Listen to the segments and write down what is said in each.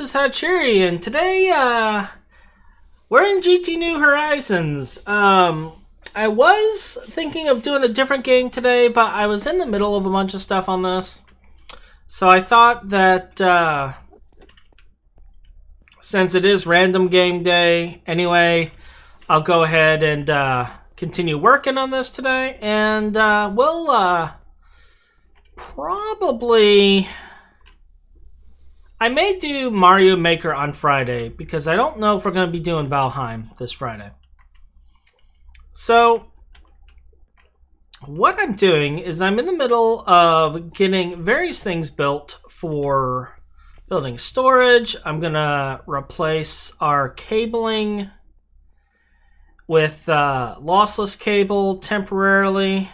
is Hachiri, and today, we're in GT New Horizons. I was thinking of doing a different game today, but I was in the middle of a bunch of stuff on this. So I thought that, since it is random game day anyway, I'll go ahead and, continue working on this today, and, we'll, probably... I may do Mario Maker on Friday, because I don't know if we're going to be doing Valheim this Friday. So, what I'm doing is I'm in the middle of getting various things built for building storage. I'm going to replace our cabling with lossless cable temporarily.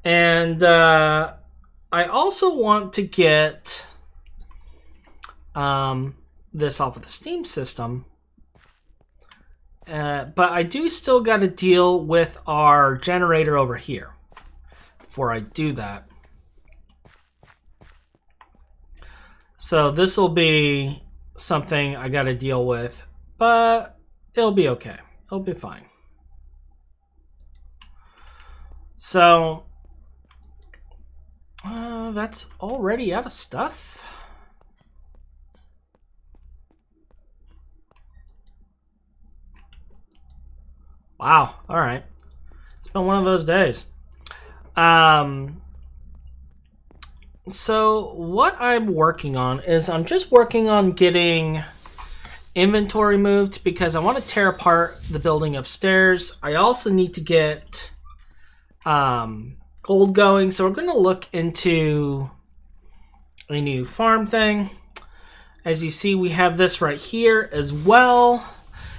And I also want to get this off of the Steam system. But I do still got to deal with our generator over here before I do that. So this will be something I got to deal with, but it'll be okay. It'll be fine. So that's already out of stuff. Wow, all right. It's been one of those days. So what I'm working on is I'm just working on getting inventory moved because I want to tear apart the building upstairs. I also need to get gold going, so we're going to look into a new farm thing. As you see, we have this right here as well.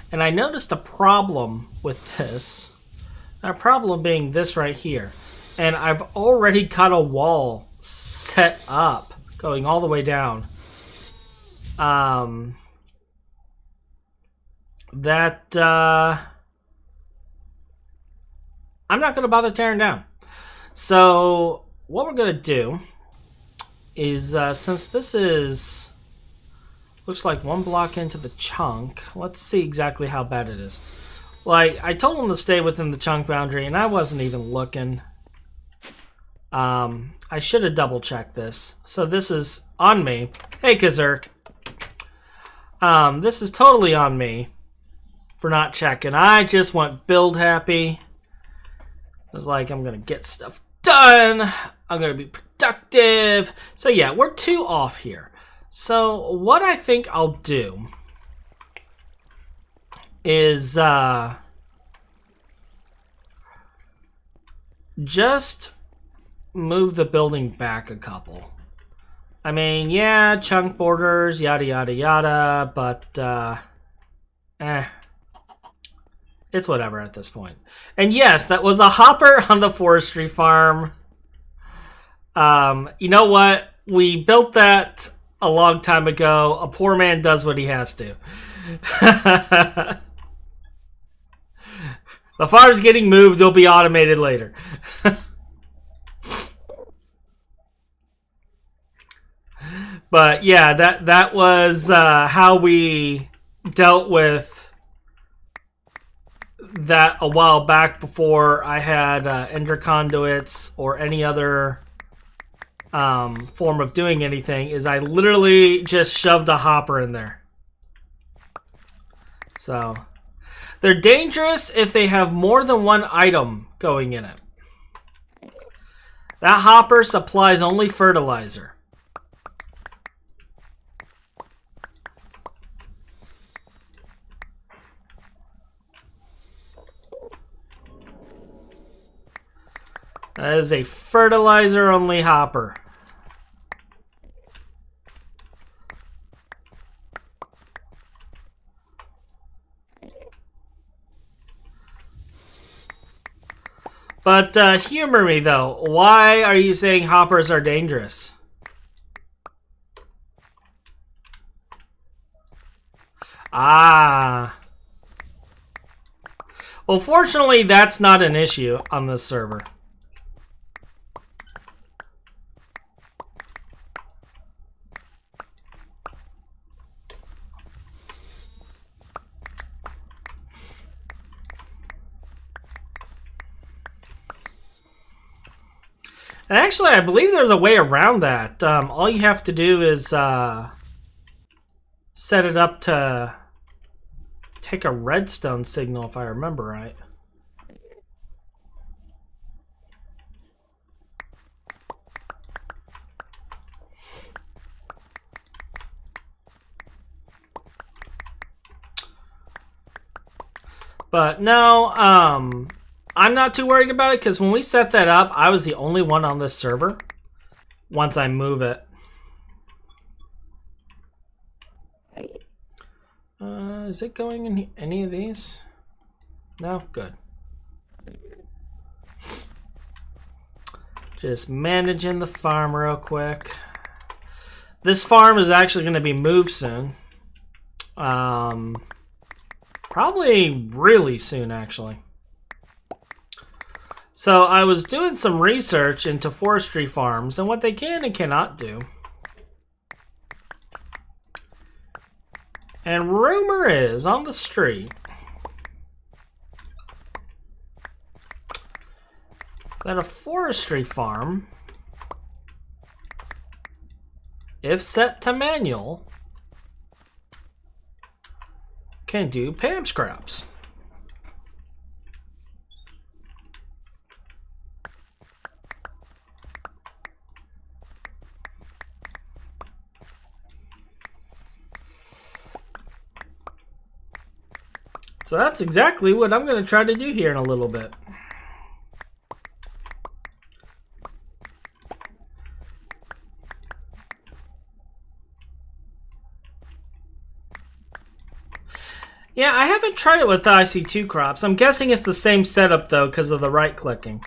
And I noticed a problem with this. A problem being this right here. And I've already got a wall set up going all the way down. I'm not going to bother tearing down. So what we're going to do is, since this is... looks like one block into the chunk. Let's see exactly how bad it is. Like, I told him to stay within the chunk boundary, and I wasn't even looking. I should have double-checked this. So this is on me. Hey, Kazurk. This is totally on me for not checking. I just went build happy. I was like, I'm going to get stuff done. I'm going to be productive. So yeah, we're 2 off here. So what I think I'll do is just move the building back a couple. I mean, yeah, chunk borders, yada yada yada, but it's whatever at this point. And yes, that was a hopper on the forestry farm. You know what? We built that a long time ago. A poor man does what he has to. The farm's getting moved. It'll be automated later. But yeah, that was how we dealt with that a while back before I had ender conduits or any other form of doing anything. Is I literally just shoved a hopper in there. So they're dangerous if they have more than one item going in it. That hopper supplies only fertilizer. That is a fertilizer only hopper. But humor me though. Why are you saying hoppers are dangerous? Ah. Well, fortunately, that's not an issue on this server. And actually, I believe there's a way around that. All you have to do is set it up to take a redstone signal, if I remember right. But no, I'm not too worried about it because when we set that up, I was the only one on this server once I move it. Is it going in any of these? No? Good. Just managing the farm real quick. This farm is actually going to be moved soon. Probably really soon, actually. So I was doing some research into forestry farms and what they can and cannot do. And rumor is on the street that a forestry farm, if set to manual, can do Pam scraps. So that's exactly what I'm going to try to do here in a little bit. Yeah, I haven't tried it with the IC2 crops. I'm guessing it's the same setup though because of the right clicking.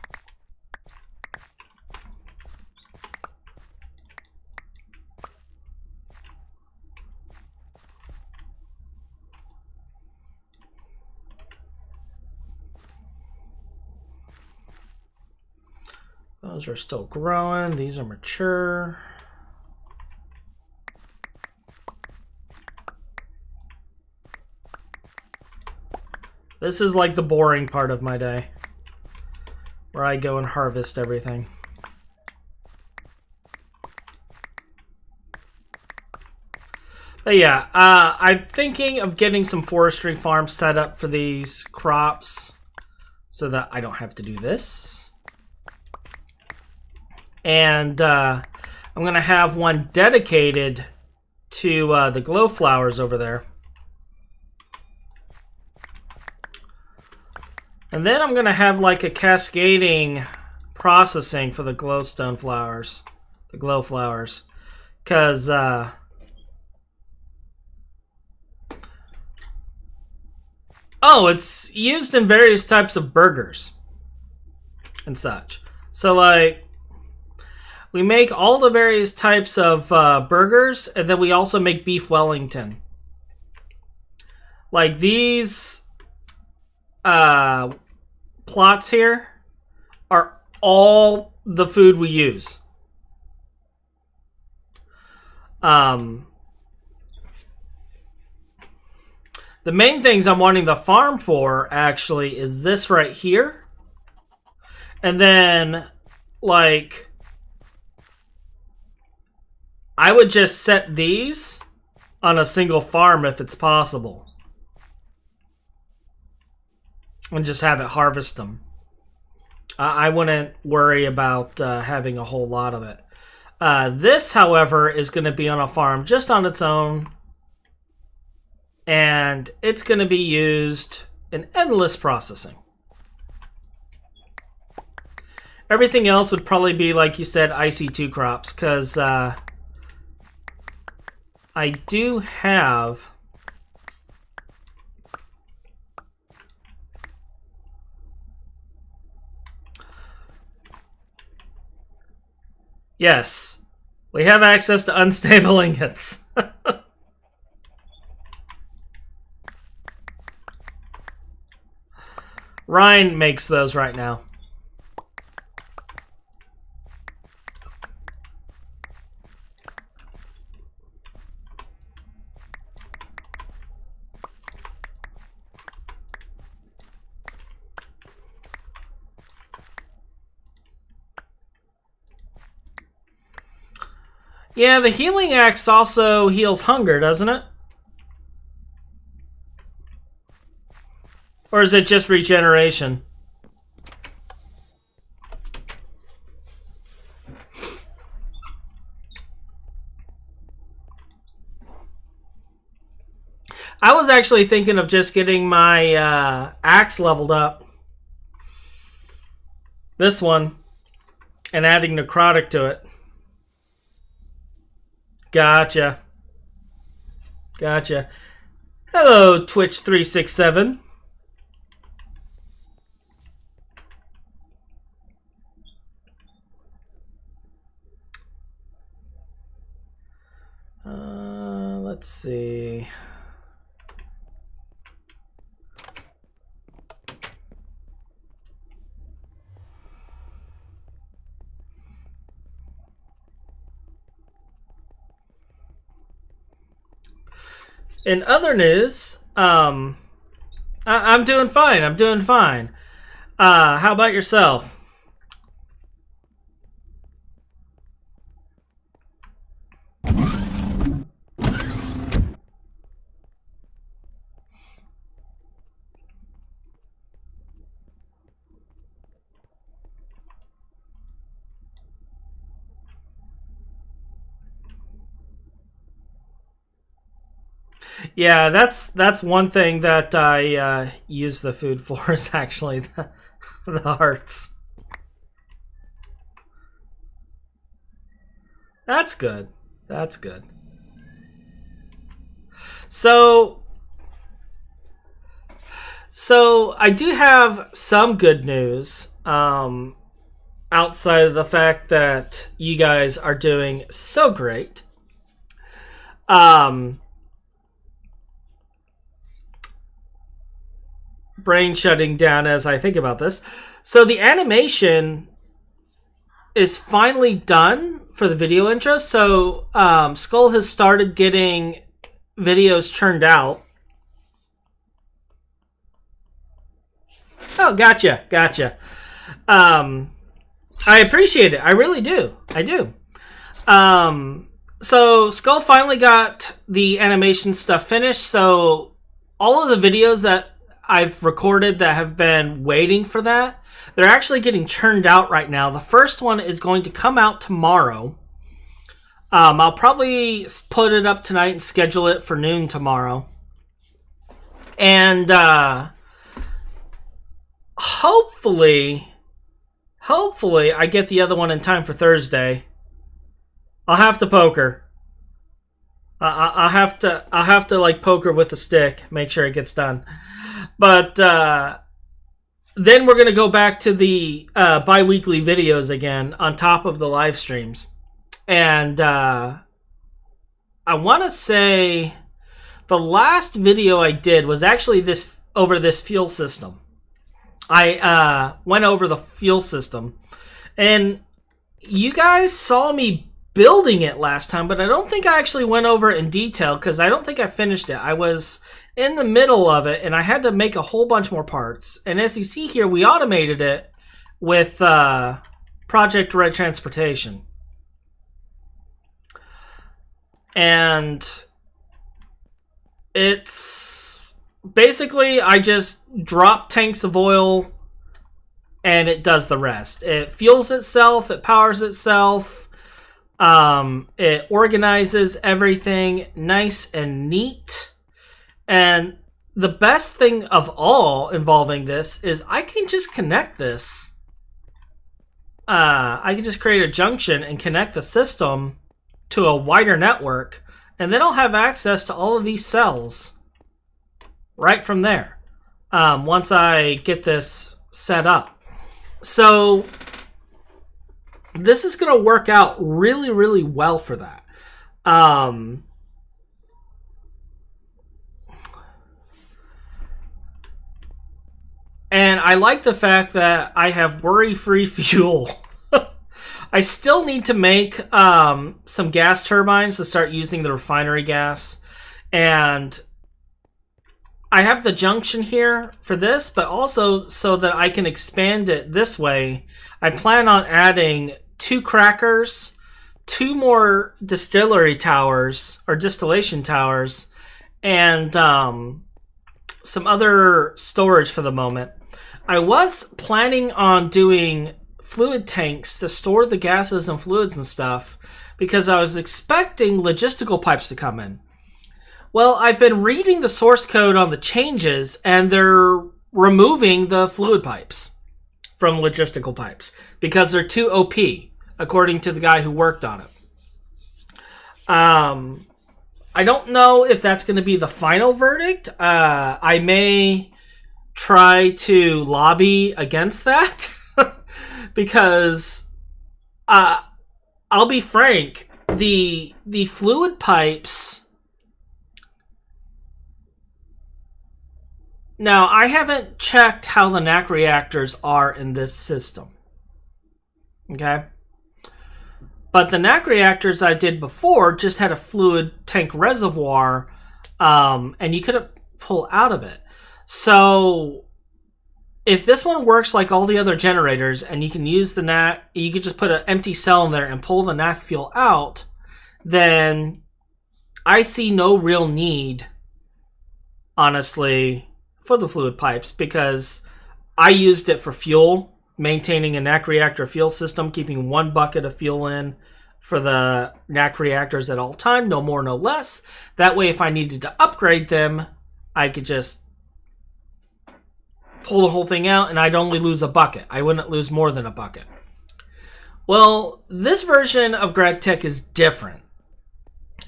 Those are still growing. These are mature. This is like the boring part of my day, where I go and harvest everything. But yeah, I'm thinking of getting some forestry farms set up for these crops so that I don't have to do this. And I'm going to have one dedicated to the glow flowers over there. And then I'm going to have like a cascading processing for the glowstone flowers, the glow flowers. Because it's used in various types of burgers and such. So like, we make all the various types of burgers, and then we also make beef Wellington. Like these plots here are all the food we use. The main things I'm wanting the farm for actually is this right here. And then like I would just set these on a single farm if it's possible. And just have it harvest them. I wouldn't worry about having a whole lot of it. This, however, is going to be on a farm just on its own. And it's going to be used in endless processing. Everything else would probably be, like you said, IC2 crops. Because I do have... Yes, we have access to unstable ingots. Ryan makes those right now. Yeah, the healing axe also heals hunger, doesn't it? Or is it just regeneration? I was actually thinking of just getting my axe leveled up. This one. And adding necrotic to it. Gotcha. Gotcha. Hello, Twitch367. Let's see. In other news, I'm doing fine. I'm doing fine. How about yourself? Yeah, that's one thing that I use the food for is actually the hearts. That's good. That's good. So I do have some good news. Outside of the fact that you guys are doing so great. Brain shutting down as I think about this. So the animation is finally done for the video intro. So Skull has started getting videos churned out. Oh, gotcha. I appreciate it. I really do. I do. So Skull finally got the animation stuff finished. So all of the videos that I've recorded that have been waiting for that, they're actually getting churned out right now. The first one is going to come out tomorrow. I'll probably put it up tonight and schedule it for noon tomorrow. And hopefully I get the other one in time for Thursday. I'll have to poker. I'll have to like poker with a stick, make sure it gets done. But then we're gonna go back to the bi-weekly videos again on top of the live streams. And I want to say the last video I did was actually this over this fuel system. I went over the fuel system, and you guys saw me building it last time, but I don't think I actually went over it in detail because I don't think I finished it. I was in the middle of it, and I had to make a whole bunch more parts. And as you see here, we automated it with Project Red Transportation. And it's basically I just drop tanks of oil and it does the rest. It fuels itself, it powers itself, it organizes everything nice and neat. And the best thing of all involving this is I can just connect this. I can just create a junction and connect the system to a wider network, and then I'll have access to all of these cells right from there once I get this set up. So this is going to work out really, really well for that. And I like the fact that I have worry-free fuel. I still need to make some gas turbines to start using the refinery gas. And I have the junction here for this, but also so that I can expand it this way, I plan on adding 2 crackers 2 more distillery towers or distillation towers and some other storage for the moment. I was planning on doing fluid tanks to store the gases and fluids and stuff because I was expecting logistical pipes to come in. Well, I've been reading the source code on the changes, and they're removing the fluid pipes from logistical pipes because they're too OP, according to the guy who worked on it. I don't know if that's going to be the final verdict. I may try to lobby against that because I'll be frank, the fluid pipes. Now, I haven't checked how the NAC reactors are in this system. Okay? But the NAC reactors I did before just had a fluid tank reservoir, and you couldn't pull out of it. So, if this one works like all the other generators, and you can use the NAC, you could just put an empty cell in there and pull the NAC fuel out, then I see no real need, honestly, for the fluid pipes, because I used it for fuel, maintaining a NAC reactor fuel system, keeping 1 bucket of fuel in for the NAC reactors at all time, no more, no less. That way, if I needed to upgrade them, I could just pull the whole thing out and I'd only lose a bucket. I wouldn't lose more than a bucket. Well, this version of GregTech is different,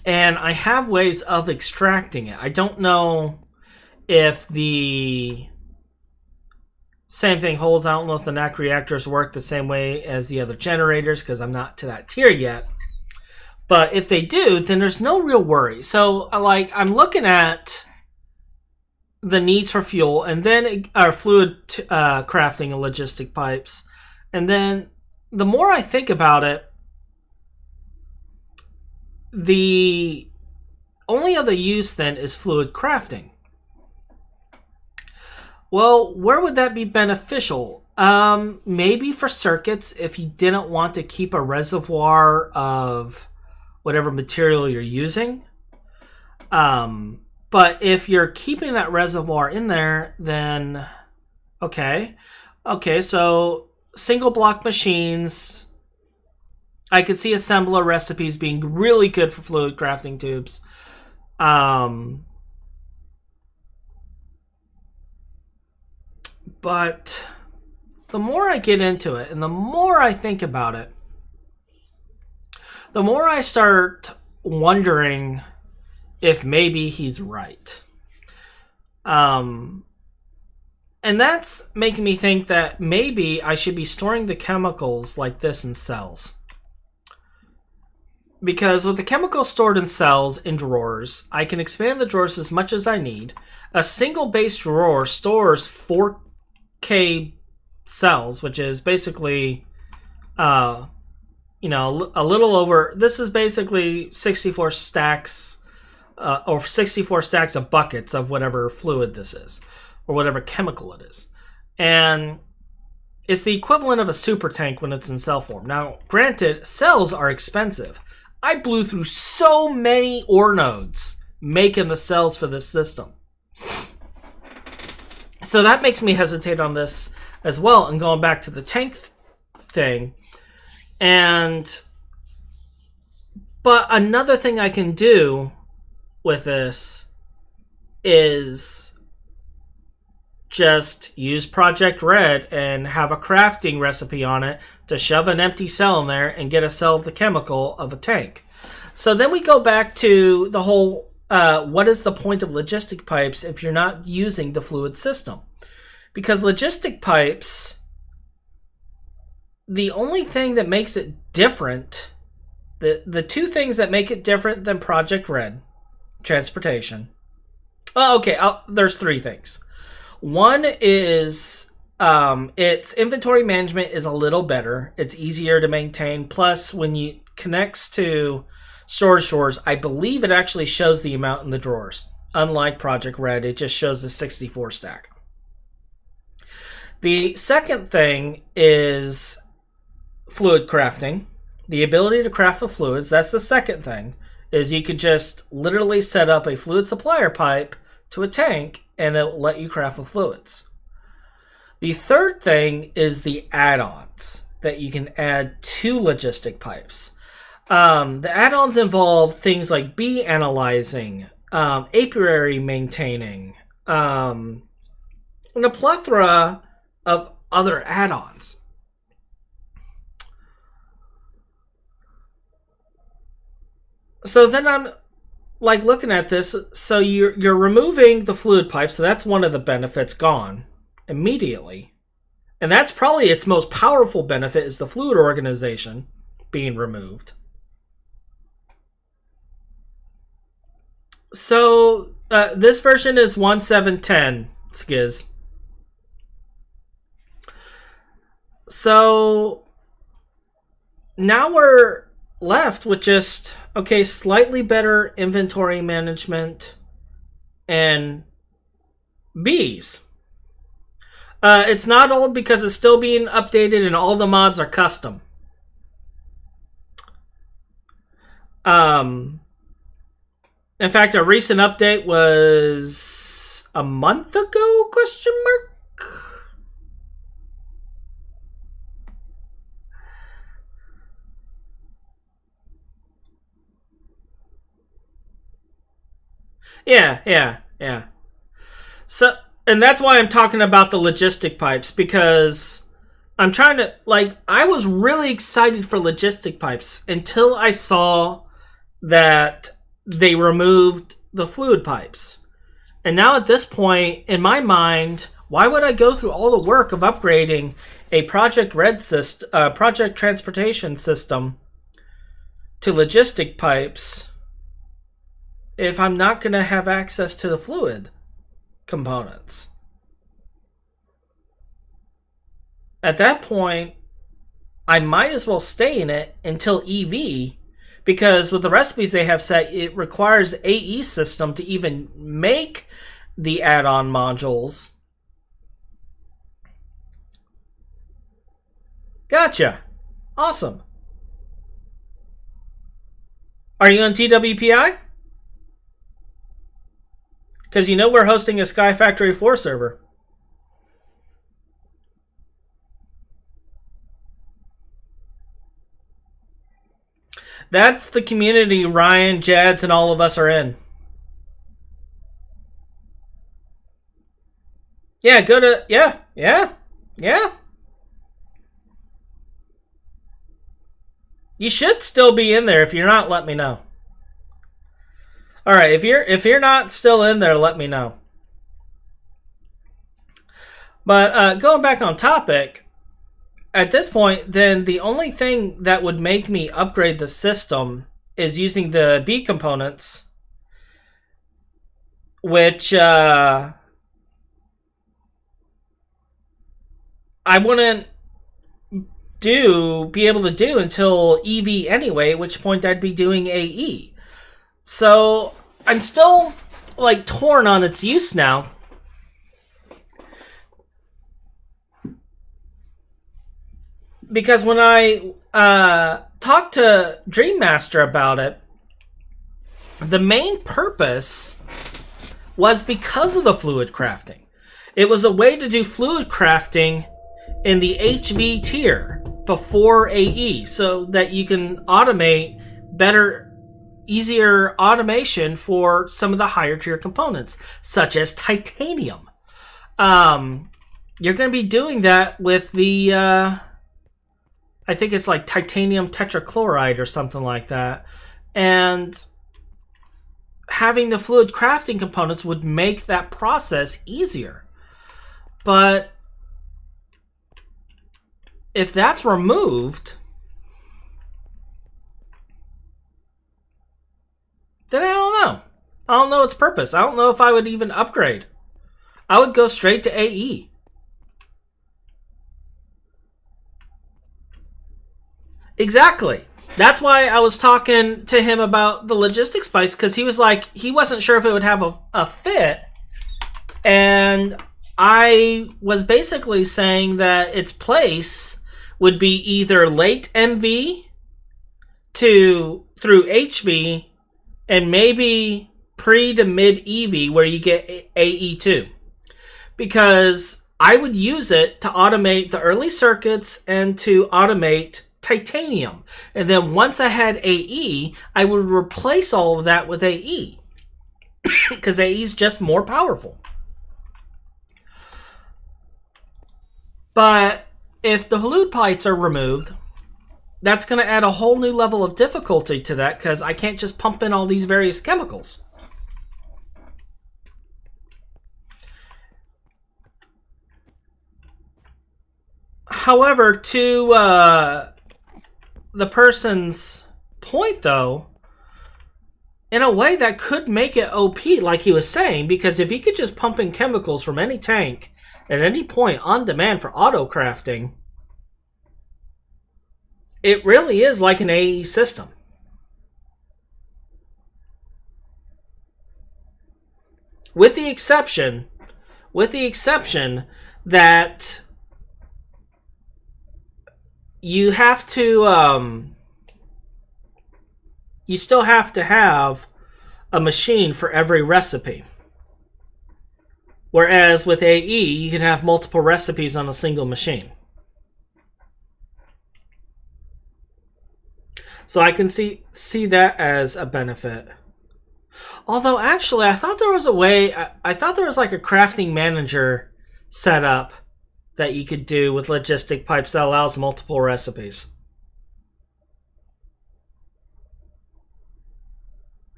and I have ways of extracting it. I don't know if the same thing holds. I don't know if the NAC reactors work the same way as the other generators because I'm not to that tier yet. But if they do, then there's no real worry. So, I'm looking at the needs for fuel and then our fluid crafting and logistic pipes. And then the more I think about it, the only other use then is fluid crafting. Well, where would that be beneficial? Maybe for circuits if you didn't want to keep a reservoir of whatever material you're using. But if you're keeping that reservoir in there, then okay, so single block machines, I could see assembler recipes being really good for fluid crafting tubes. But the more I get into it and the more I think about it, the more I start wondering if maybe he's right. And that's making me think that maybe I should be storing the chemicals like this in cells. Because with the chemicals stored in cells in drawers, I can expand the drawers as much as I need. A single base drawer stores 4K cells, which is basically, a little over. This is basically 64 stacks, or 64 stacks of buckets of whatever fluid this is, or whatever chemical it is, and it's the equivalent of a super tank when it's in cell form. Now, granted, cells are expensive. I blew through so many ore nodes making the cells for this system. So that makes me hesitate on this as well. And going back to the tank thing. But another thing I can do with this is just use Project Red and have a crafting recipe on it to shove an empty cell in there and get a cell of the chemical of a tank. So then we go back to the whole, what is the point of logistic pipes if you're not using the fluid system? Because logistic pipes, the only thing that makes it different, the two things that make it different than Project Red, transportation. Oh, okay, there's 3 things. One is its inventory management is a little better. It's easier to maintain. Plus, when you connects to storage drawers, I believe it actually shows the amount in the drawers. Unlike Project Red, it just shows the 64 stack. The second thing is fluid crafting. the ability to craft with fluids. That's the second thing, is you could just literally set up a fluid supplier pipe to a tank and it will let you craft with fluids. The third thing is the add-ons that you can add to logistic pipes. The add-ons involve things like bee analyzing, apiary maintaining, and a plethora of other add-ons. So then I'm like looking at this. So you're removing the fluid pipe, so that's one of the benefits gone immediately. And that's probably its most powerful benefit, is the fluid organization being removed. So this version is 1.7.10, Skiz. So now we're left with just, okay, slightly better inventory management and bees. It's not old because it's still being updated and all the mods are custom. In fact, a recent update was a month ago, question mark? Yeah. So, and that's why I'm talking about the logistic pipes, because I'm trying to, like, I was really excited for logistic pipes until I saw that they removed the fluid pipes. And now at this point, in my mind, why would I go through all the work of upgrading a Project Red system, Project Transportation system to logistic pipes if I'm not going to have access to the fluid components? At that point, I might as well stay in it until EV, because with the recipes they have set, it requires AE system to even make the add-on modules. Gotcha. Awesome. Are you on TWPI? Because you know we're hosting a Sky Factory 4 server. That's the community Ryan, Jads, and all of us are in. Yeah, go to... Yeah. You should still be in there. If you're not, let me know. All right, if you're not still in there, let me know. But going back on topic, at this point, then the only thing that would make me upgrade the system is using the B components, which I wouldn't be able to do until EV anyway, at which point I'd be doing AE. So I'm still like torn on its use now. Because when I talked to Dream Master about it, the main purpose was because of the fluid crafting. It was a way to do fluid crafting in the HV tier before AE, so that you can automate better, easier automation for some of the higher tier components, such as titanium. You're going to be doing that with the, I think it's like titanium tetrachloride or something like that. And having the fluid crafting components would make that process easier. But if that's removed, then I don't know. I don't know its purpose. I don't know if I would even upgrade. I would go straight to AE. Exactly. That's why I was talking to him about the logistics spice, because he was like, he wasn't sure if it would have a fit. And I was basically saying that its place would be either late MV through HV and maybe pre to mid EV where you get AE2. Because I would use it to automate the early circuits and to automate titanium. And then once I had AE, I would replace all of that with AE. Because AE is just more powerful. But if the halide pipes are removed, that's going to add a whole new level of difficulty to that because I can't just pump in all these various chemicals. However, to the person's point, though, in a way that could make it OP, like he was saying, because if he could just pump in chemicals from any tank at any point on demand for auto crafting, it really is like an AE system. With the exception that you have to, you still have to have a machine for every recipe. Whereas with AE, you can have multiple recipes on a single machine. So I can see that as a benefit. Although actually, I thought there was a way. I thought there was like a crafting manager setup that you could do with logistic pipes that allows multiple recipes.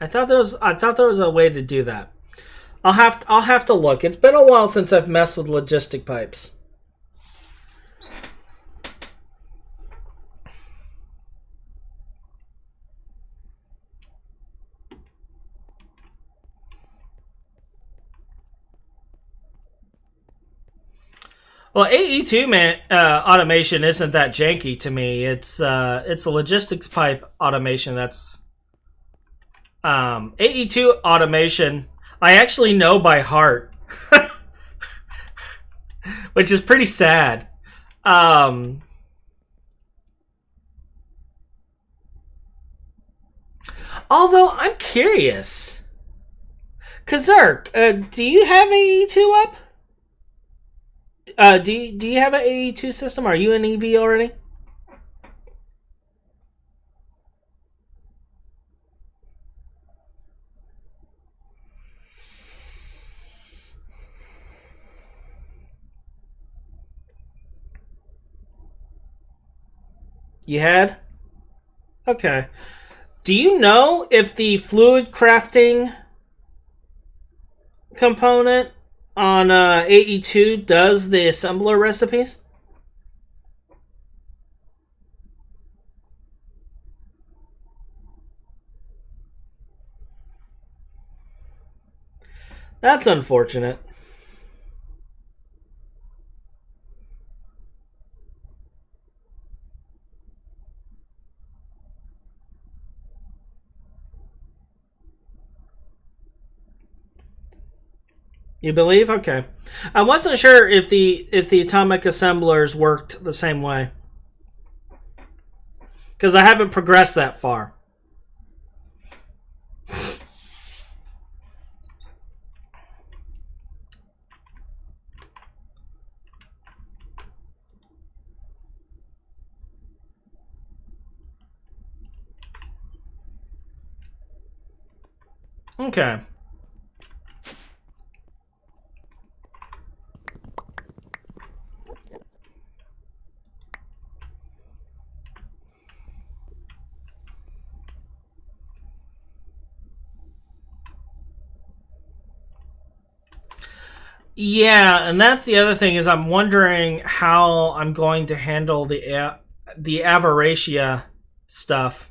I thought there was a way to do that. I'll have to look. It's been a while since I've messed with logistic pipes. Well, AE2 automation isn't that janky to me. It's the logistics pipe automation that's AE2 automation. I actually know by heart, which is pretty sad. Although I'm curious, Kazurk, do you have AE2 up? Do you have an AE2 system? Are you an EV already? You had? Okay. Do you know if the fluid crafting component on AE2 does the assembler recipes? That's unfortunate. You believe? Okay. I wasn't sure if the atomic assemblers worked the same way. Because I haven't progressed that far. Okay. Yeah, and that's the other thing is I'm wondering how I'm going to handle the Avaracia stuff.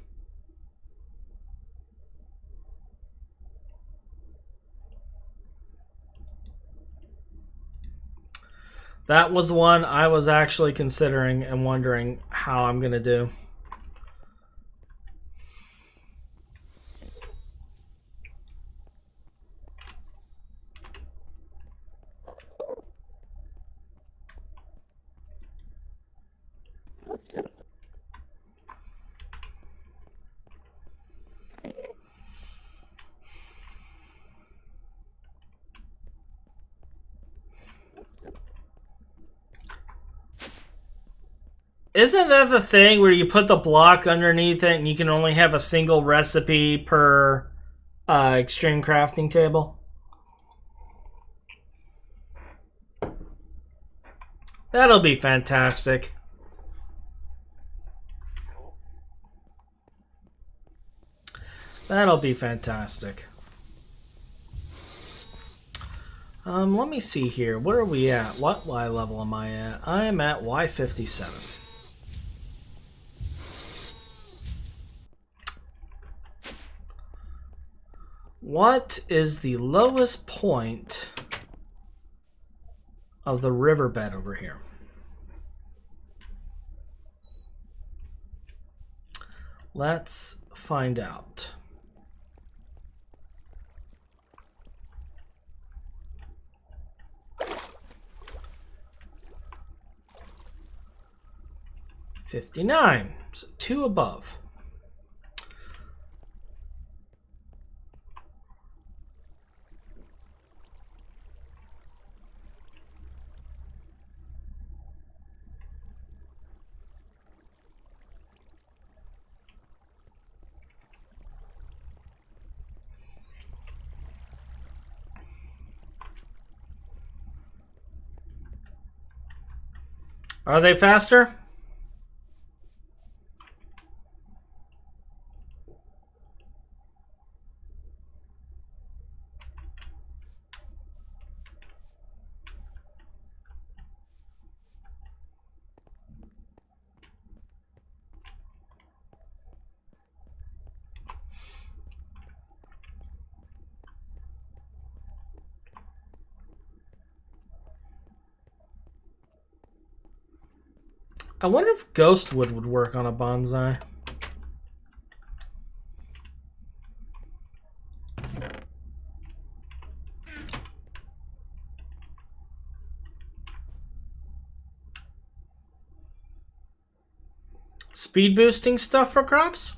That was one I was actually considering and wondering how I'm going to do. Isn't that the thing where you put the block underneath it and you can only have a single recipe per extreme crafting table? That'll be fantastic. That'll be fantastic. Let me see here. Where are we at? What Y level am I at? I am at Y57. What is the lowest point of the riverbed over here? Let's find out. $59, so 2 above. Are they faster? I wonder if Ghostwood would work on a bonsai. Speed boosting stuff for crops?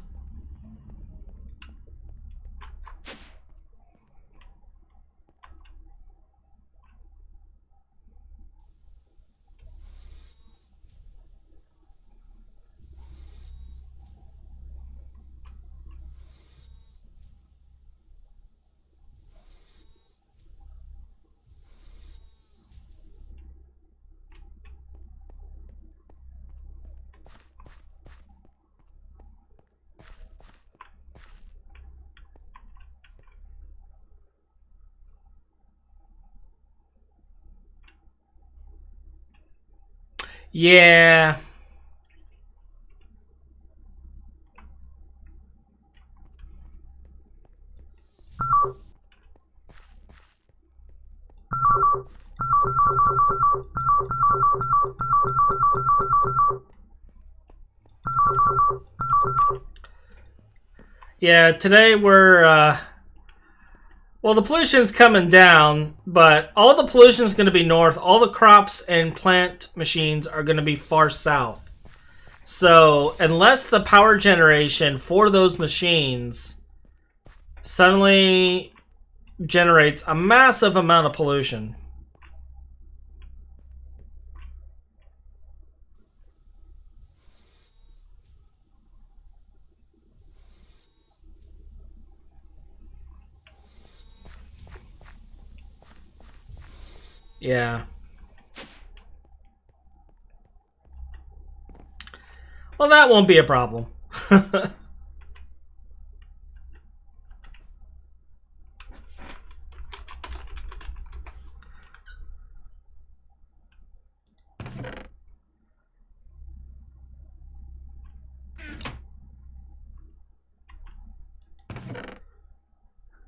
Yeah. Yeah, today we're well, the pollution's coming down, but all the pollution's going to be north. All the crops and plant machines are going to be far south. So, unless the power generation for those machines suddenly generates a massive amount of pollution. Yeah. Well, that won't be a problem.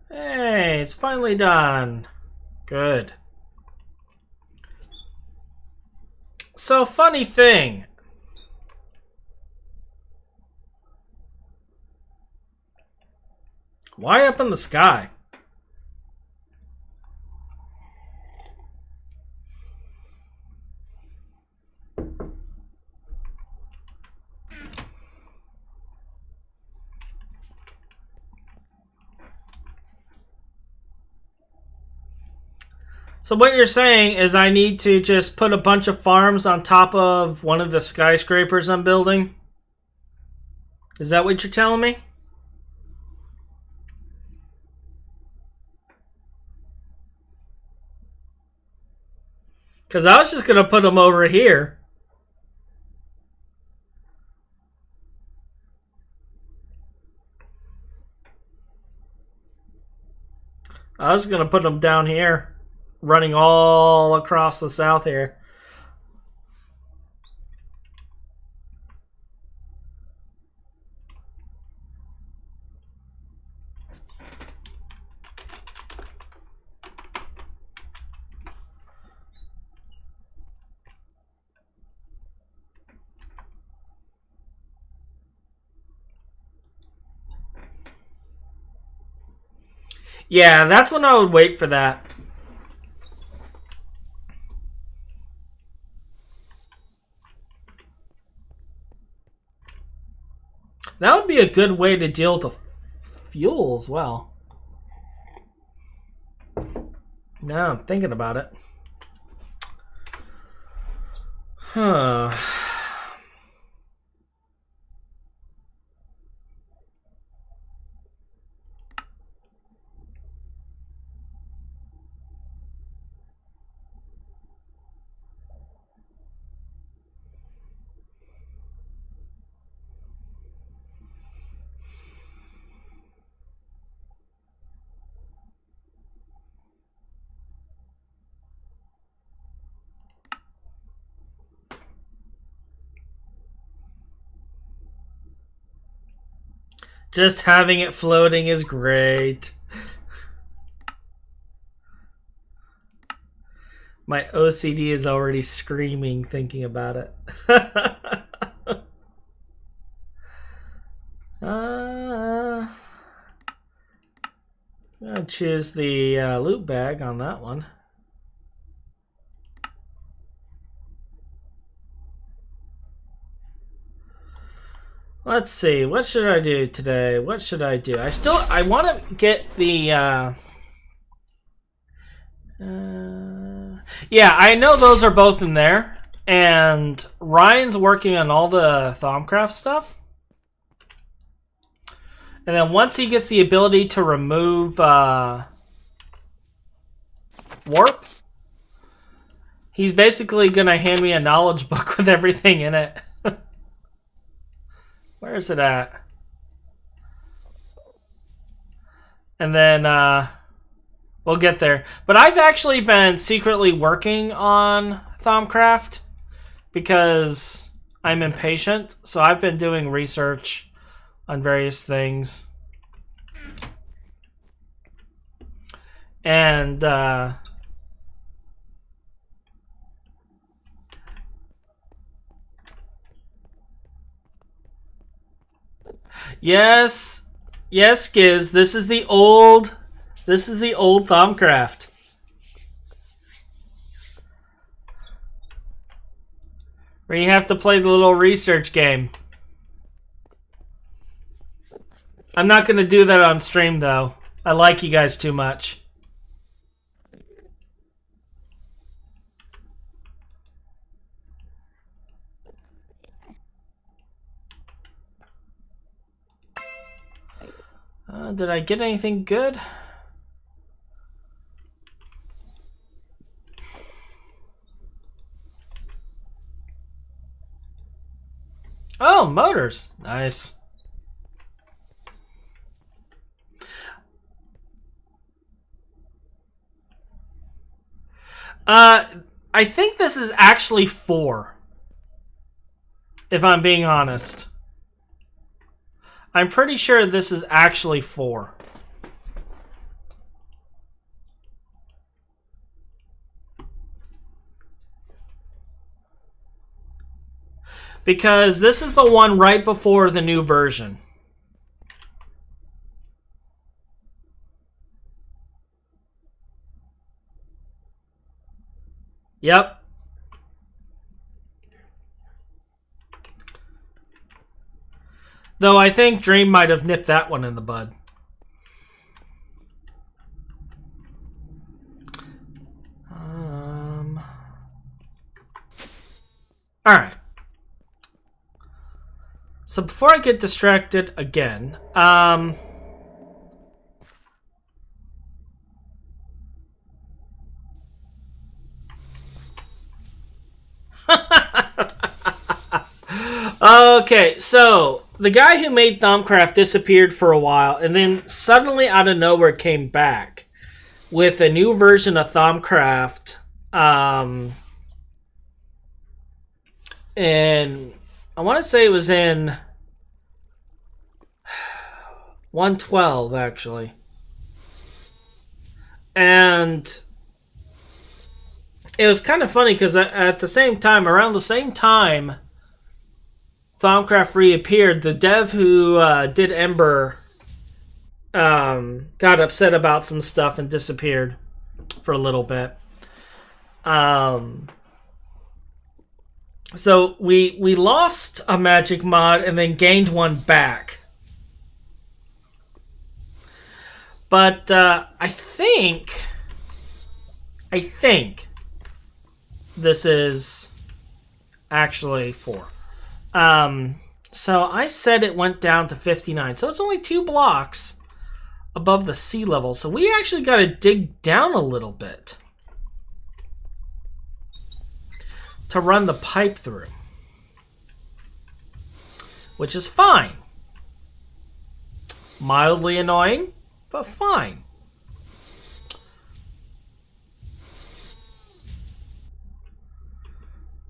Hey, it's finally done. Good. So, funny thing. Why up in the sky? So what you're saying is I need to just put a bunch of farms on top of one of the skyscrapers I'm building? Is that what you're telling me? Because I was just going to put them over here. I was going to put them down here, running all across the south here. Yeah, that's when I would wait for that. That would be a good way to deal with the fuel as well. Now I'm thinking about it. Huh. Just having it floating is great. My OCD is already screaming thinking about it. I'll choose the loot bag on that one. Let's see. What should I do today? What should I do? I want to get the yeah, I know those are both in there, and Ryan's working on all the Thaumcraft stuff. And then once he gets the ability to remove warp, he's basically going to hand me a knowledge book with everything in it. Where is it at? And then we'll get there. But I've actually been secretly working on Thaumcraft because I'm impatient. So I've been doing research on various things. And yes, Giz, this is the old Thaumcraft. Where you have to play the little research game. I'm not going to do that on stream, though. I like you guys too much. Did I get anything good? Oh, motors. Nice. I think this is actually 4. If I'm being honest. I'm pretty sure this is actually 4. Because this is the one right before the new version. Yep. Though I think Dream might have nipped that one in the bud. So before I get distracted again, okay, so the guy who made Thaumcraft disappeared for a while, and then suddenly out of nowhere came back with a new version of Thaumcraft. And I want to say it was in 112, actually. And it was kind of funny because at the same time, around the same time Thaumcraft reappeared, the dev who did Ember got upset about some stuff and disappeared for a little bit. So we lost a magic mod and then gained one back. But I think this is actually 4. So I said it went down to 59. So it's only 2 blocks above the sea level. So we actually got to dig down a little bit to run the pipe through, which is fine. Mildly annoying, but fine.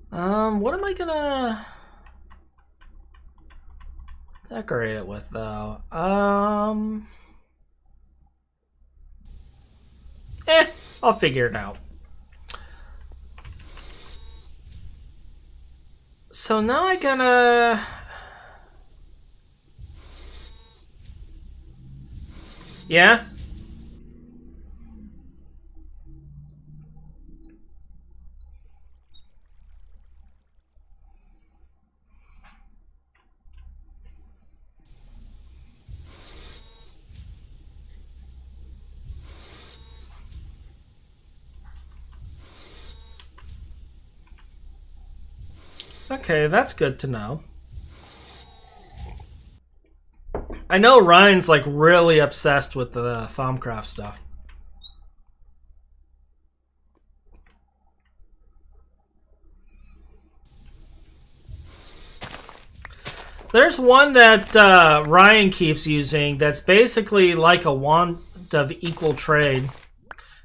What am I gonna decorate it with, though? I'll figure it out. So now I gotta... Yeah? Okay, that's good to know. I know Ryan's like really obsessed with the Thaumcraft stuff. There's one that Ryan keeps using that's basically like a wand of equal trade.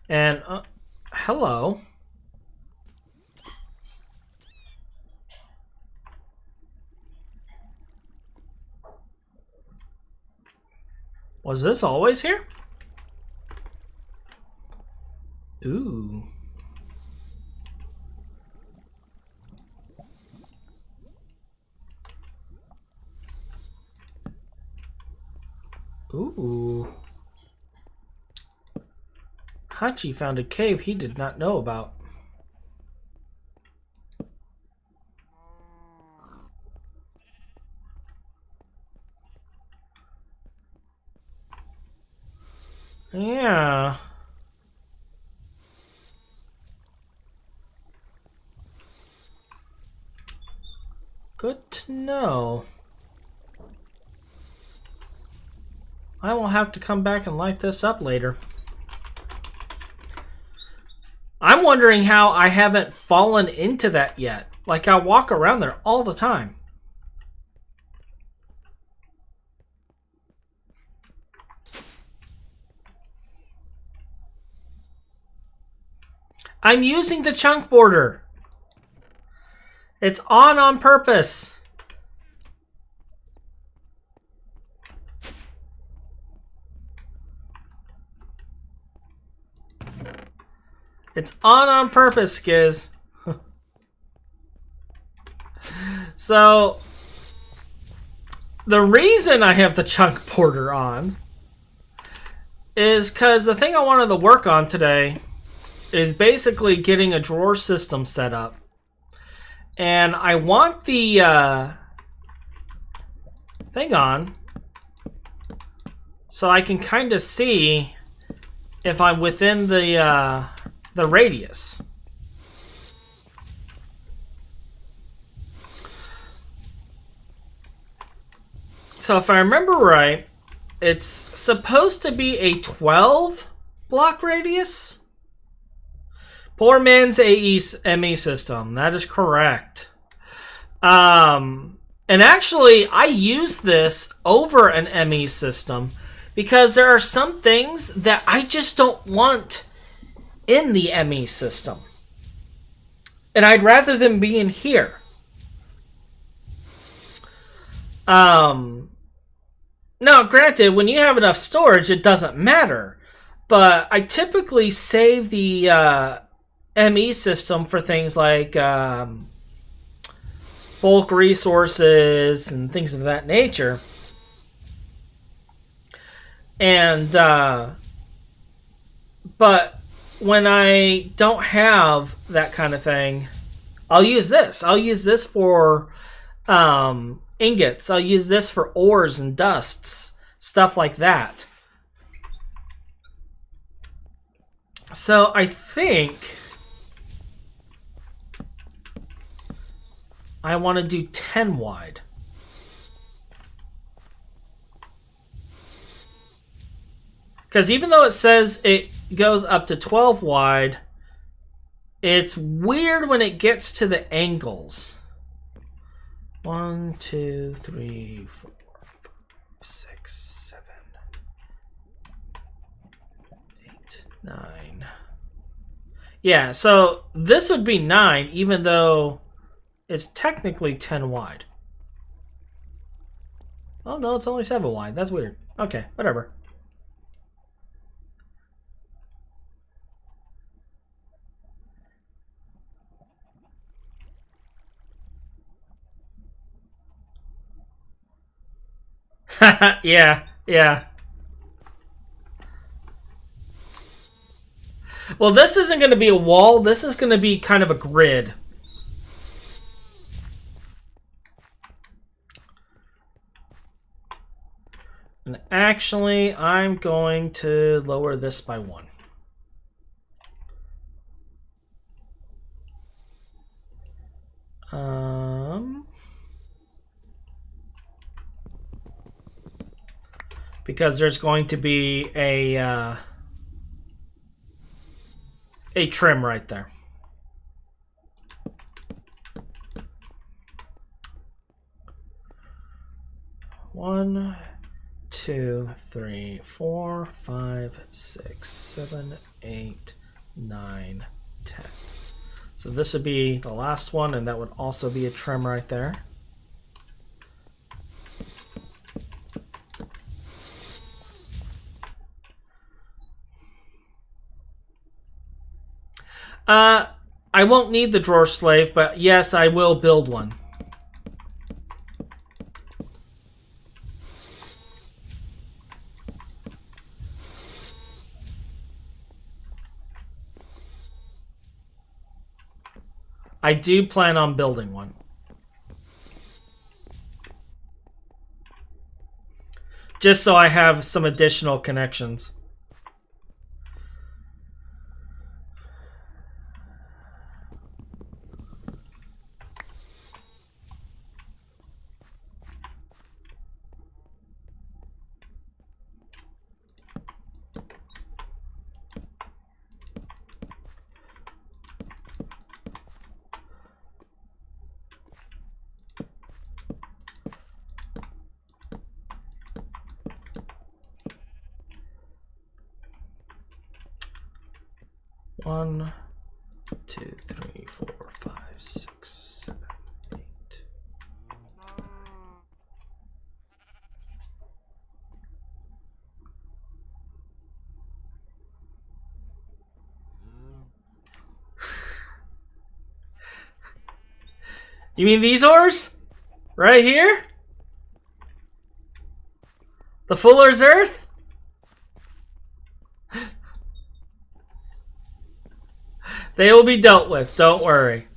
And, hello. Was this always here? Ooh. Ooh. Hachi found a cave he did not know about. Yeah. Good to know. I will have to come back and light this up later. I'm wondering how I haven't fallen into that yet. Like, I walk around there all the time. I'm using the chunk border. It's on purpose. It's on purpose, Skiz. So, the reason I have the chunk border on is because the thing I wanted to work on today is basically getting a drawer system set up. And I want the thing on so I can kind of see if I'm within the radius. So if I remember right, it's supposed to be a 12 block radius. Poor man's ME system. That is correct. And actually, I use this over an ME system because there are some things that I just don't want in the ME system. And I'd rather them be in here. Now, granted, when you have enough storage, it doesn't matter. But I typically save the ME system for things like bulk resources and things of that nature. And but when I don't have that kind of thing, I'll use this. I'll use this for ingots. I'll use this for ores and dusts, stuff like that. So I think I want to do 10 wide. Because even though it says it goes up to 12 wide, it's weird when it gets to the angles. 1, 2, 3, 4, 5, 6, 7, 8, 9. Yeah, so this would be 9, even though it's technically 10 wide. Oh, no, it's only 7 wide. That's weird. Okay, whatever. Yeah. Well, this isn't going to be a wall. This is going to be kind of a grid. And actually, I'm going to lower this by 1. Because there's going to be a trim right there. One, 2, 3, 4, 5, 6, 7, 8, 9, 10. So this would be the last one, and that would also be a trim right there. I won't need the drawer slave, but yes, I will build one. I do plan on building one. Just so I have some additional connections. One, 2, 3, 4, 5, 6, 7, 8. You mean these ores? Right here? The Fuller's Earth? They will be dealt with, don't worry.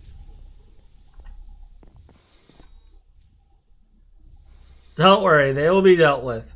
Don't worry, they will be dealt with.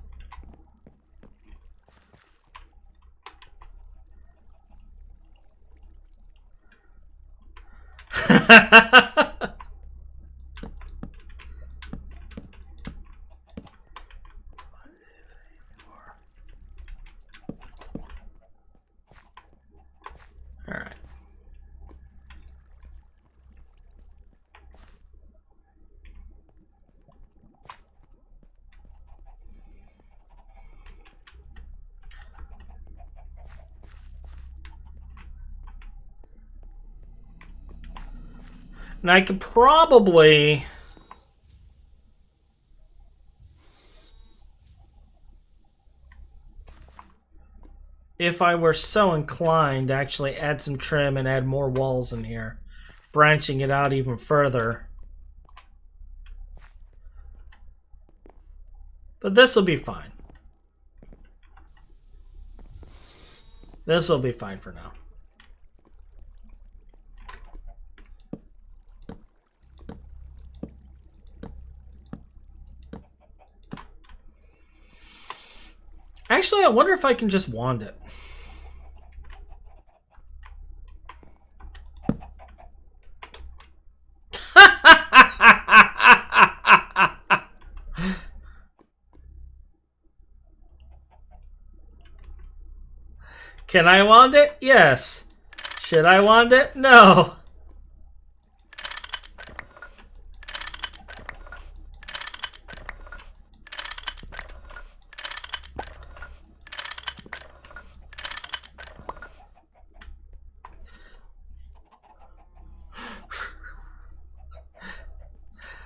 And I could probably... if I were so inclined, actually add some trim and add more walls in here, branching it out even further. But this will be fine. This will be fine for now. Actually, I wonder if I can just wand it. Can I wand it? Yes. Should I wand it? No.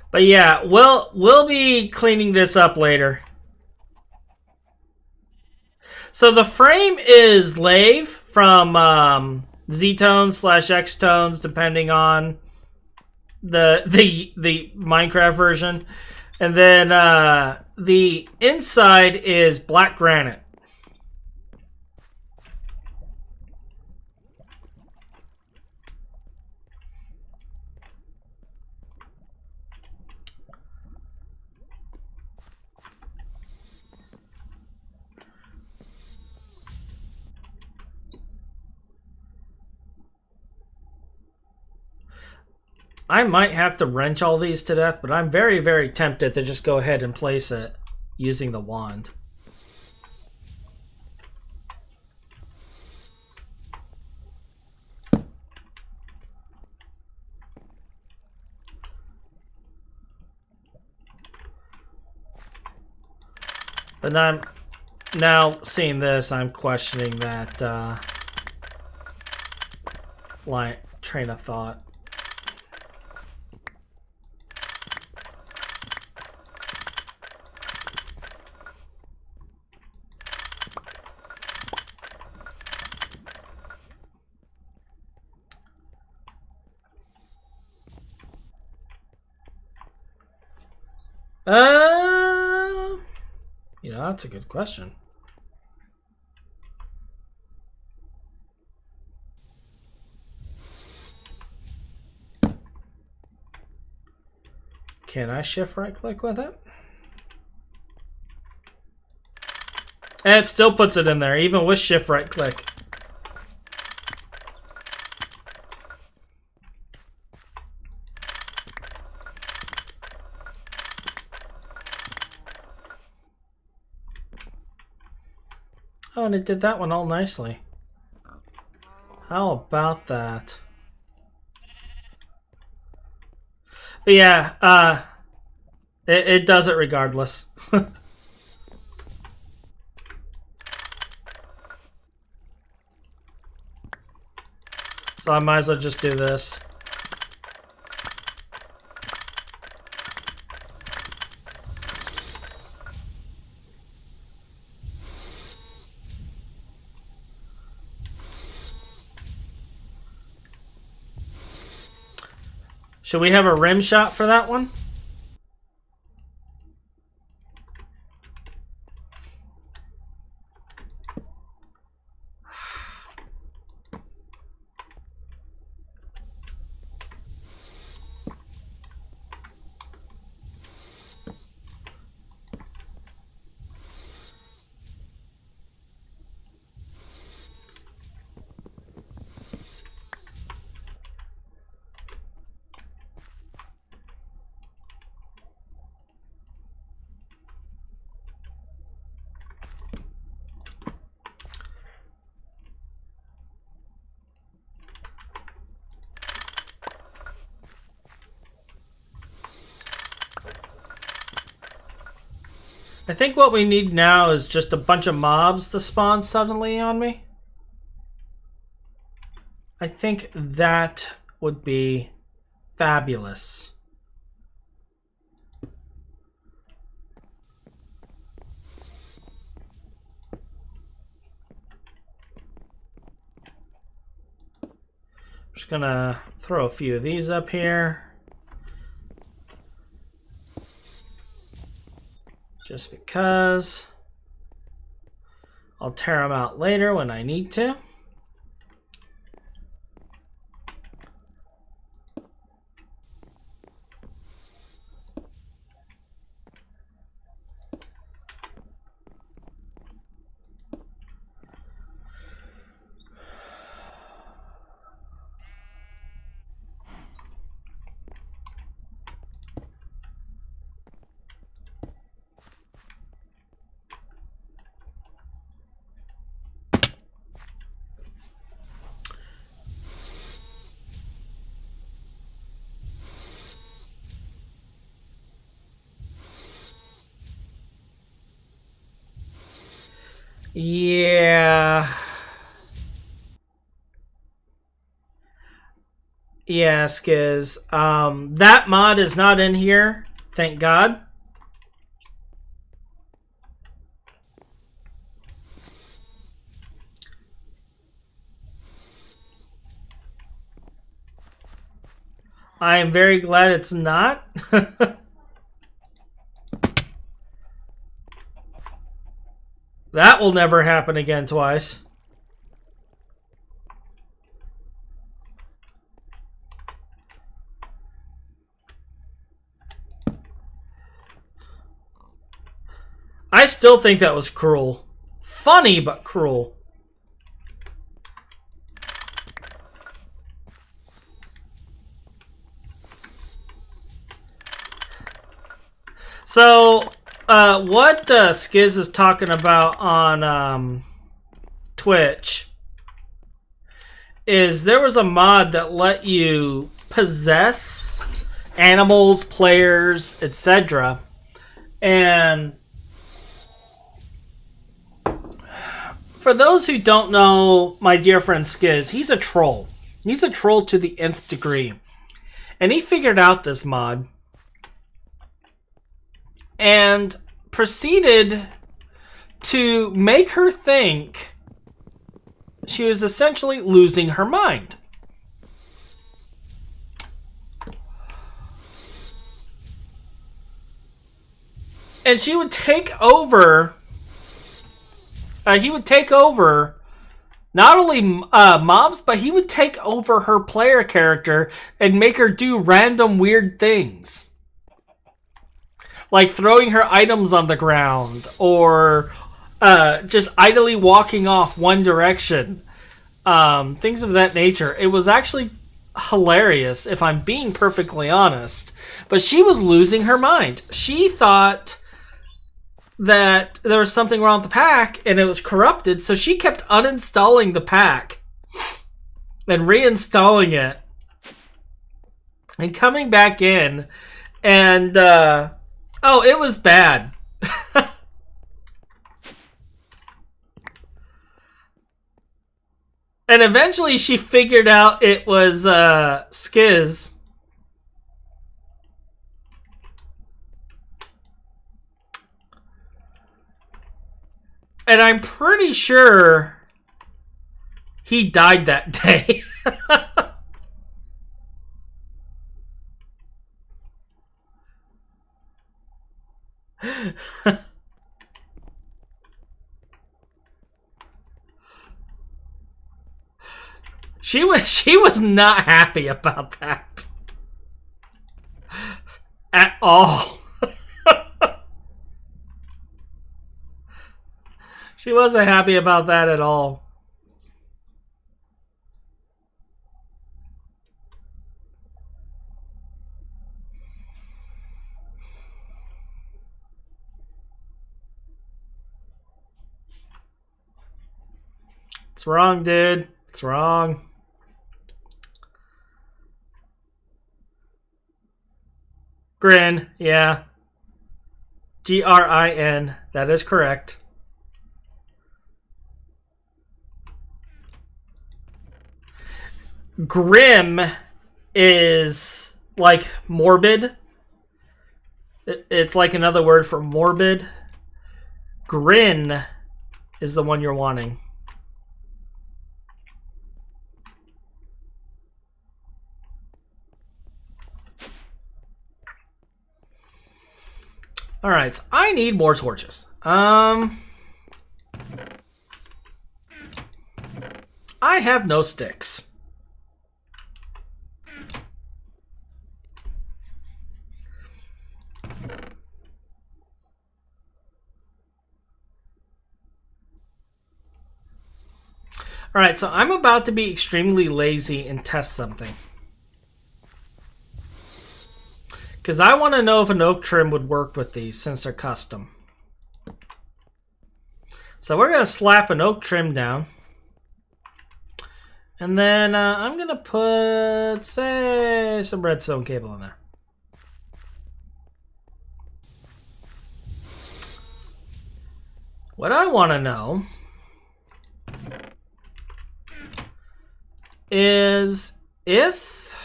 But yeah, we'll be cleaning this up later. So the frame is lave from Z-tones / X-tones, depending on the Minecraft version. And then the inside is black granite. I might have to wrench all these to death, but I'm very, very tempted to just go ahead and place it using the wand. But now seeing this, I'm questioning that train of thought. You know, that's a good question. Can I shift right click with it? And it still puts it in there, even with shift right click. Oh, and it did that one all nicely. How about that? But yeah, it does it regardless. So I might as well just do this. Should we have a rim shot for that one? I think what we need now is just a bunch of mobs to spawn suddenly on me. I think that would be fabulous. Just gonna throw a few of these up here. Just because. I'll tear them out later when I need to. Yeah. Yeah, Skiz. That mod is not in here, thank God. I am very glad it's not. That will never happen again twice. I still think that was cruel. Funny, but cruel. So, what Skiz is talking about on Twitch is there was a mod that let you possess animals, players, etc. And for those who don't know my dear friend Skiz, he's a troll. He's a troll to the nth degree. And he figured out this mod and proceeded to make her think she was essentially losing her mind. And she would take over. He would take over not only mobs, but he would take over her player character and make her do random weird things. Like throwing her items on the ground or just idly walking off one direction. Things of that nature. It was actually hilarious, if I'm being perfectly honest. But she was losing her mind. She thought that there was something wrong with the pack and it was corrupted, so she kept uninstalling the pack and reinstalling it and coming back in, and oh, it was bad. And eventually she figured out it was Skiz. And I'm pretty sure he died that day. She was not happy about that. At all. She wasn't happy about that at all. It's wrong, dude. It's wrong. Grin, yeah. Grin, that is correct. Grim is like morbid. It's like another word for morbid. Grin is the one you're wanting. All right, so I need more torches. I have no sticks. All right, so I'm about to be extremely lazy and test something. Because I want to know if an oak trim would work with these since they're custom. So we're going to slap an oak trim down. And then I'm going to put, say, some redstone cable in there. What I want to know is if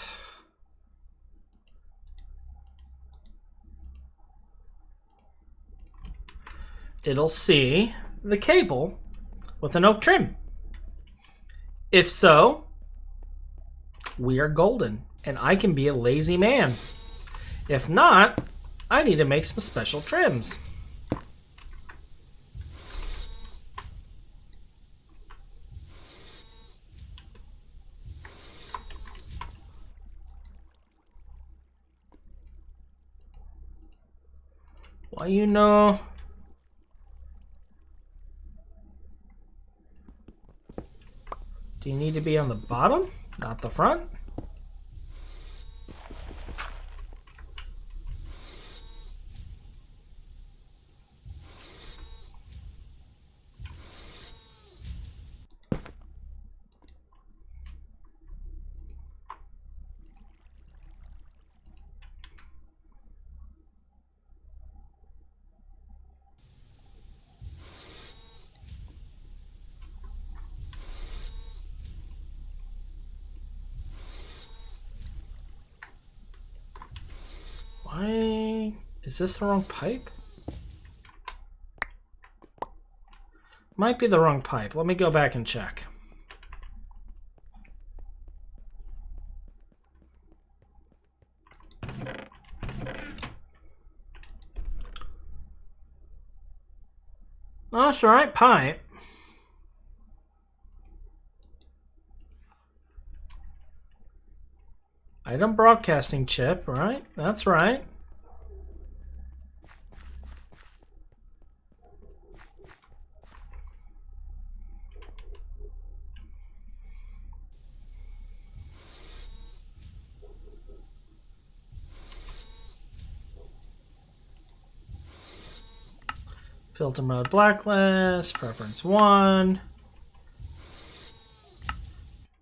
it'll see the cable with an oak trim. If so, we are golden, and I can be a lazy man. If not, I need to make some special trims. Well, you know... Do you need to be on the bottom, not the front? Why is this the wrong pipe? Might be the wrong pipe. Let me go back and check. Oh, that's the right pipe. Item broadcasting chip, right? That's right. Filter mode blacklist, preference 1.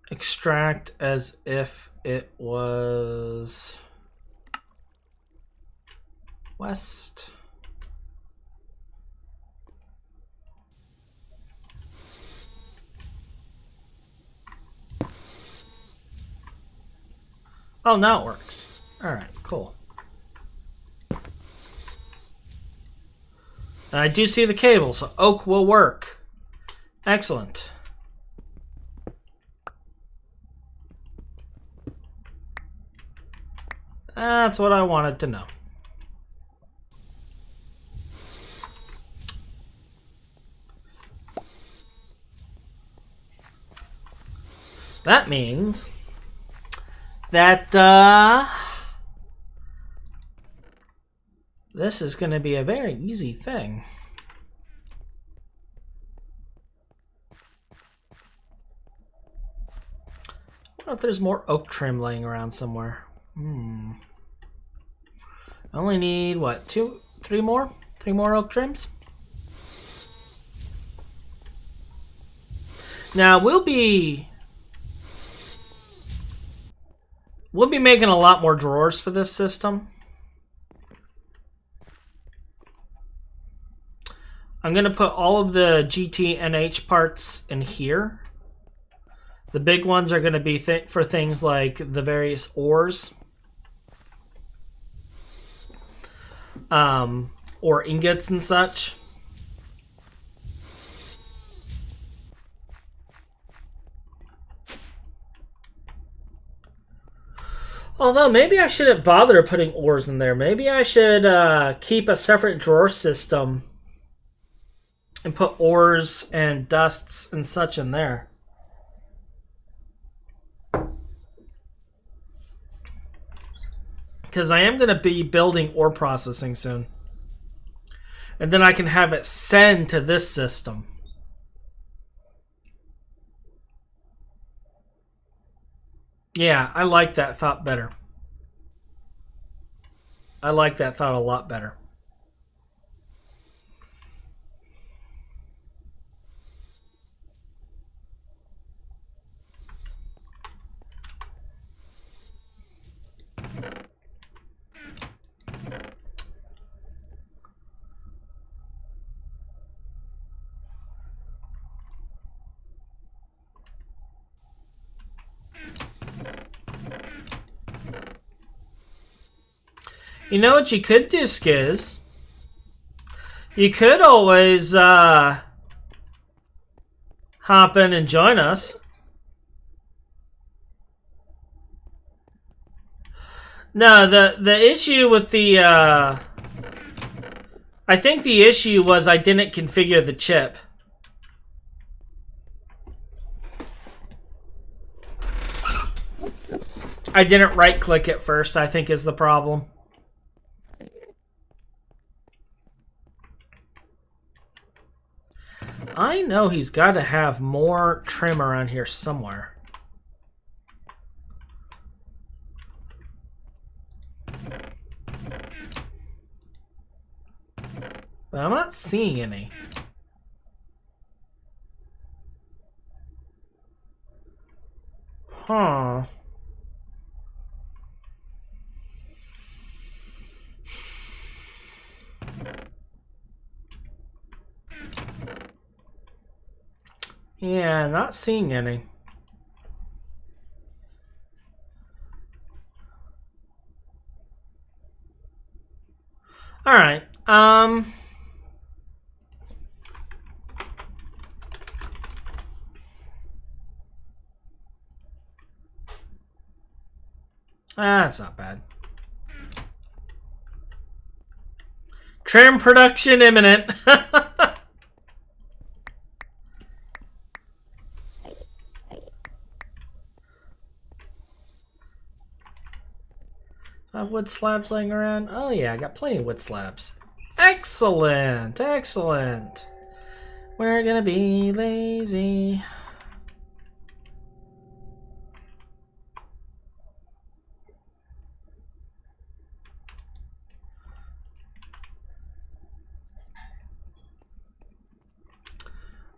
Extract as if it was west. Oh, now it works. All right, cool. And I do see the cable, so oak will work. Excellent. That's what I wanted to know. That means that this is going to be a very easy thing. I wonder if there's more oak trim laying around somewhere. I only need, what, 3 more? 3 more oak trims? Now, we'll be making a lot more drawers for this system. I'm going to put all of the GTNH parts in here. The big ones are going to be for things like the various ores. or ingots and such. Although, maybe I shouldn't bother putting ores in there. Maybe I should keep a separate drawer system and put ores and dusts and such in there. Because I am going to be building ore processing soon. And then I can have it send to this system. Yeah, I like that thought better. I like that thought a lot better. You know what you could do, Skiz? You could always hop in and join us. No, the issue with the I think the issue was I didn't configure the chip. I didn't right click it first, I think is the problem. I know he's got to have more trim around here somewhere. But I'm not seeing any. Huh. Yeah, not seeing any. All right. That's not bad. Trim production imminent. I have wood slabs laying around. Oh yeah, I got plenty of wood slabs. Excellent, excellent. We're gonna be lazy.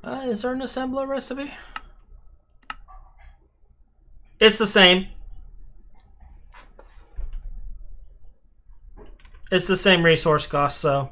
Is there an assembler recipe? It's the same. It's the same resource cost, so.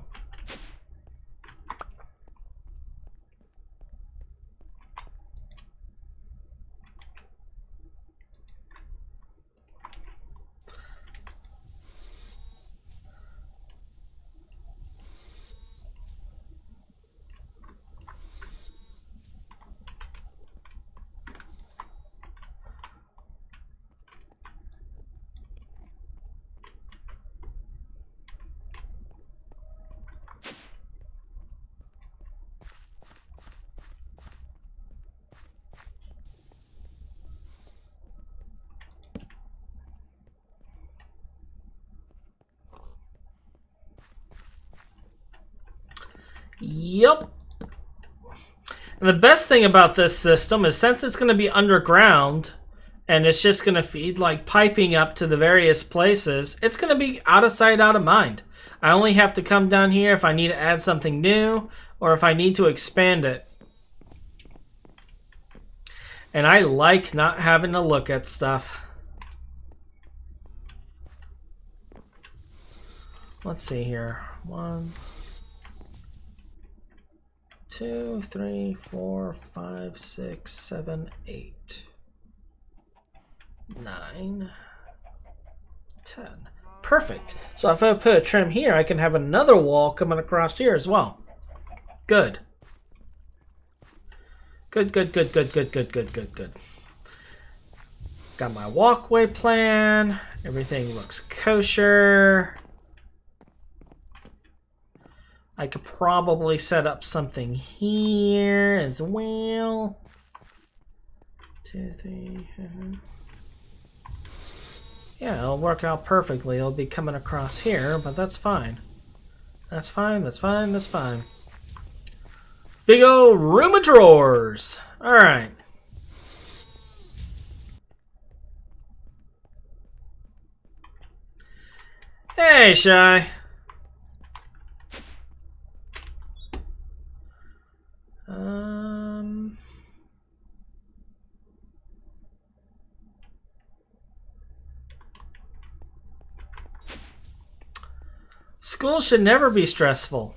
Yep. And the best thing about this system is since it's going to be underground and it's just going to feed like piping up to the various places, it's going to be out of sight, out of mind. I only have to come down here if I need to add something new or if I need to expand it. And I like not having to look at stuff. Let's see here. 1, 2, 3, 4, 5, 6, 7, 8, 9, 10. Perfect. So if I put a trim here, I can have another wall coming across here as well. Good. Good. Got my walkway plan. Everything looks kosher. I could probably set up something here as well. 2, 3. Yeah, it'll work out perfectly. It'll be coming across here, but that's fine. That's fine. Big old room of drawers. All right. Hey, Shy. School should never be stressful.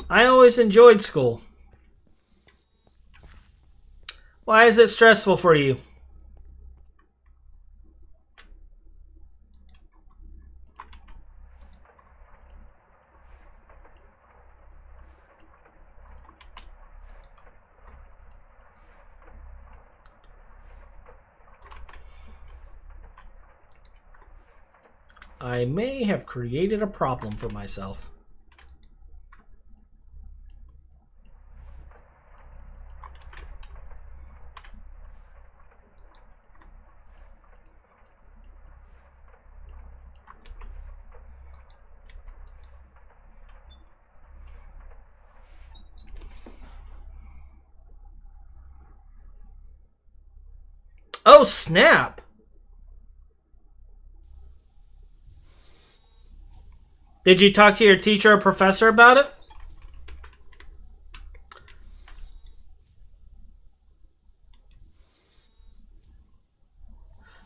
I always enjoyed school. Why is it stressful for you? I may have created a problem for myself. Oh, snap! Did you talk to your teacher or professor about it?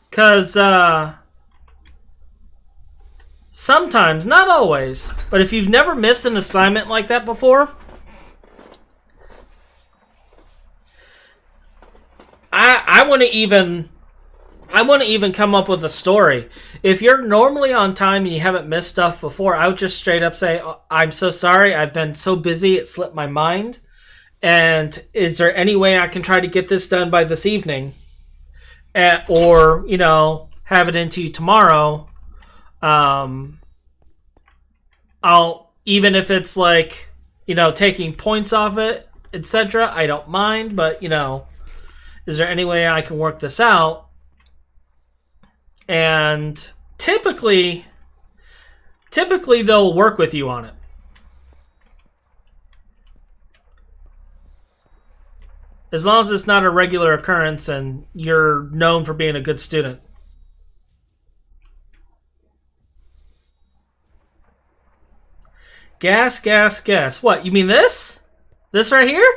Because, sometimes, not always, but if you've never missed an assignment like that before, I wouldn't even come up with a story. If you're normally on time and you haven't missed stuff before, I would just straight up say, oh, I'm so sorry. I've been so busy, it slipped my mind. And is there any way I can try to get this done by this evening? Or, you know, have it into you tomorrow. I'll, even if it's like, you know, taking points off it, etc., I don't mind, but, you know, is there any way I can work this out? And typically they'll work with you on it. As long as it's not a regular occurrence and you're known for being a good student. Gas. What, you mean this? This right here?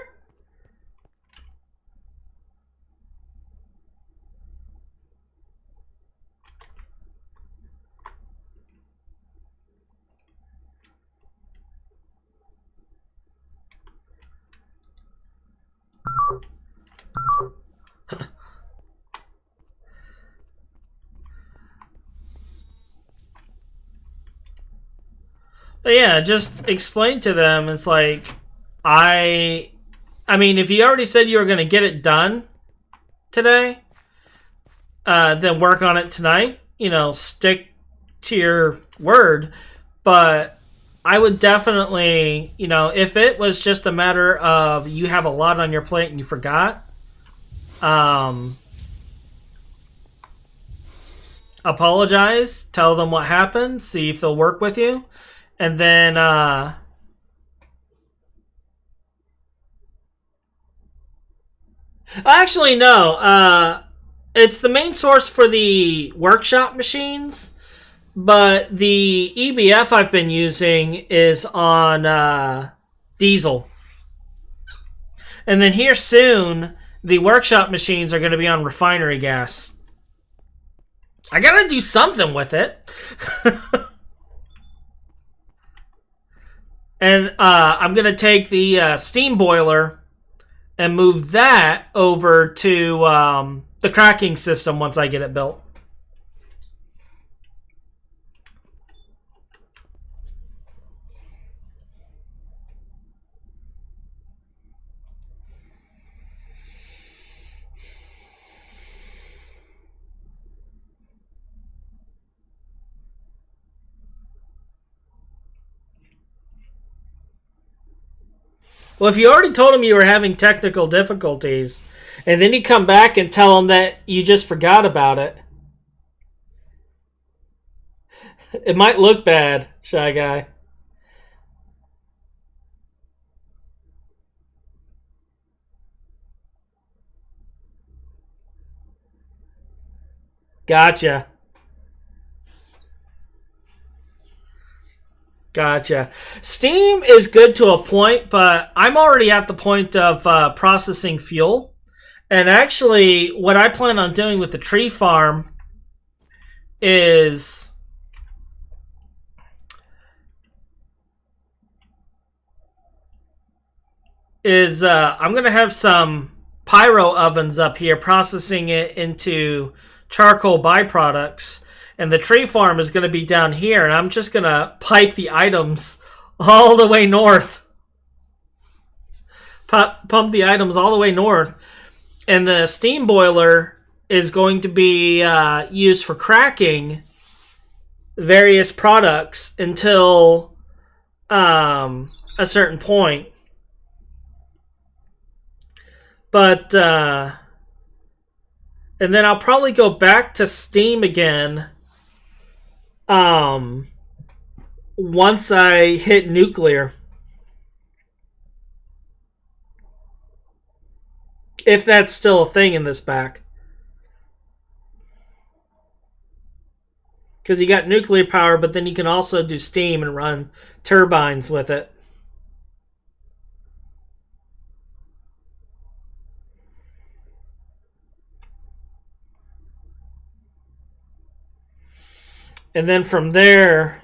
But yeah, just explain to them. It's like, I mean, if you already said you were going to get it done today, then work on it tonight. You know, stick to your word. But I would definitely, you know, if it was just a matter of you have a lot on your plate and you forgot, apologize, tell them what happened, see if they'll work with you. And then, actually, no. It's the main source for the workshop machines, but the EBF I've been using is on diesel. And then here soon, the workshop machines are going to be on refinery gas. I gotta do something with it. And I'm gonna take the steam boiler and move that over to the cracking system once I get it built. Well, if you already told him you were having technical difficulties, and then you come back and tell him that you just forgot about it, it might look bad, Shy Guy. Gotcha. Gotcha. Steam is good to a point, but I'm already at the point of processing fuel. And actually, what I plan on doing with the tree farm is I'm going to have some pyro ovens up here processing it into charcoal byproducts. And the tree farm is going to be down here, and I'm just going to pipe the items all the way north. Pump the items all the way north. And the steam boiler is going to be used for cracking various products until a certain point. But, and then I'll probably go back to steam again once I hit nuclear. If that's still a thing in this pack. Because you got nuclear power, but then you can also do steam and run turbines with it. And then from there...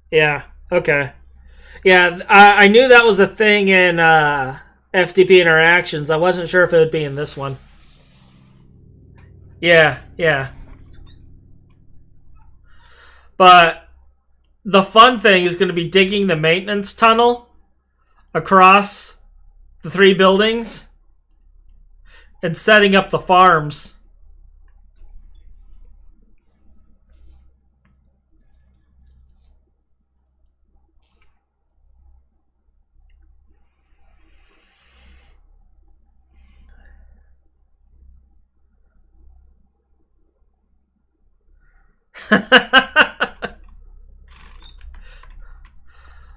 Yeah, okay. Yeah, I knew that was a thing in FTP Interactions. I wasn't sure if it would be in this one. Yeah. But the fun thing is going to be digging the maintenance tunnel across the 3 buildings and setting up the farms.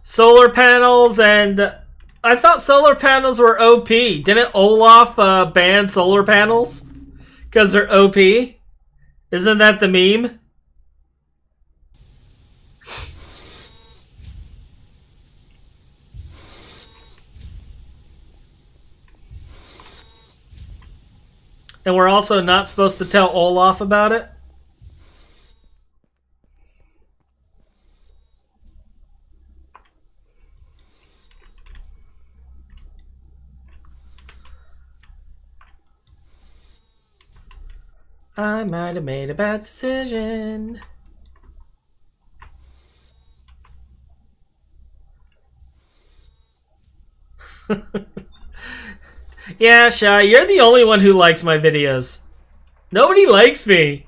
Solar panels, and I thought solar panels were OP. Didn't Olaf ban solar panels because they're OP? Isn't that the meme? And we're also not supposed to tell Olaf about it? I might have made a bad decision. Yeah, Shy, you're the only one who likes my videos. Nobody likes me.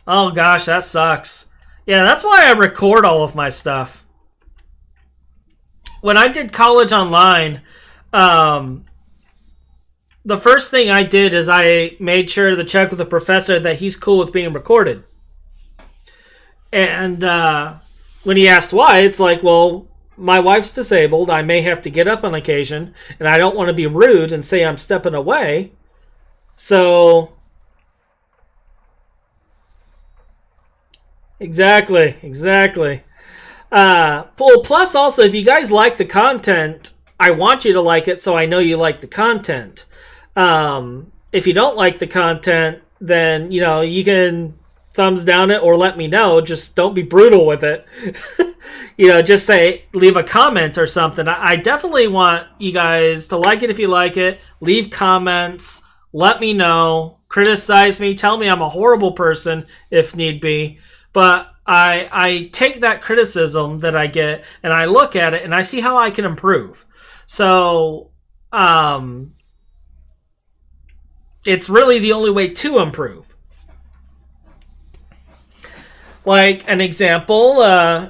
Oh gosh, that sucks. Yeah, that's why I record all of my stuff. When I did college online, the first thing I did is I made sure to check with the professor that he's cool with being recorded. And when he asked why, it's like, well, my wife's disabled. I may have to get up on occasion, and I don't want to be rude and say I'm stepping away. So exactly. Well, plus also, if you guys like the content, I want you to like it, so I know you like the content. If you don't like the content, then you can thumbs down it or let me know. Just don't be brutal with it. Just say, leave a comment or something. I definitely want you guys to like it if you like it. Leave comments. Let me know. Criticize me. Tell me I'm a horrible person if need be. But I take that criticism that I get and I look at it and I see how I can improve. So, it's really the only way to improve. Like an example,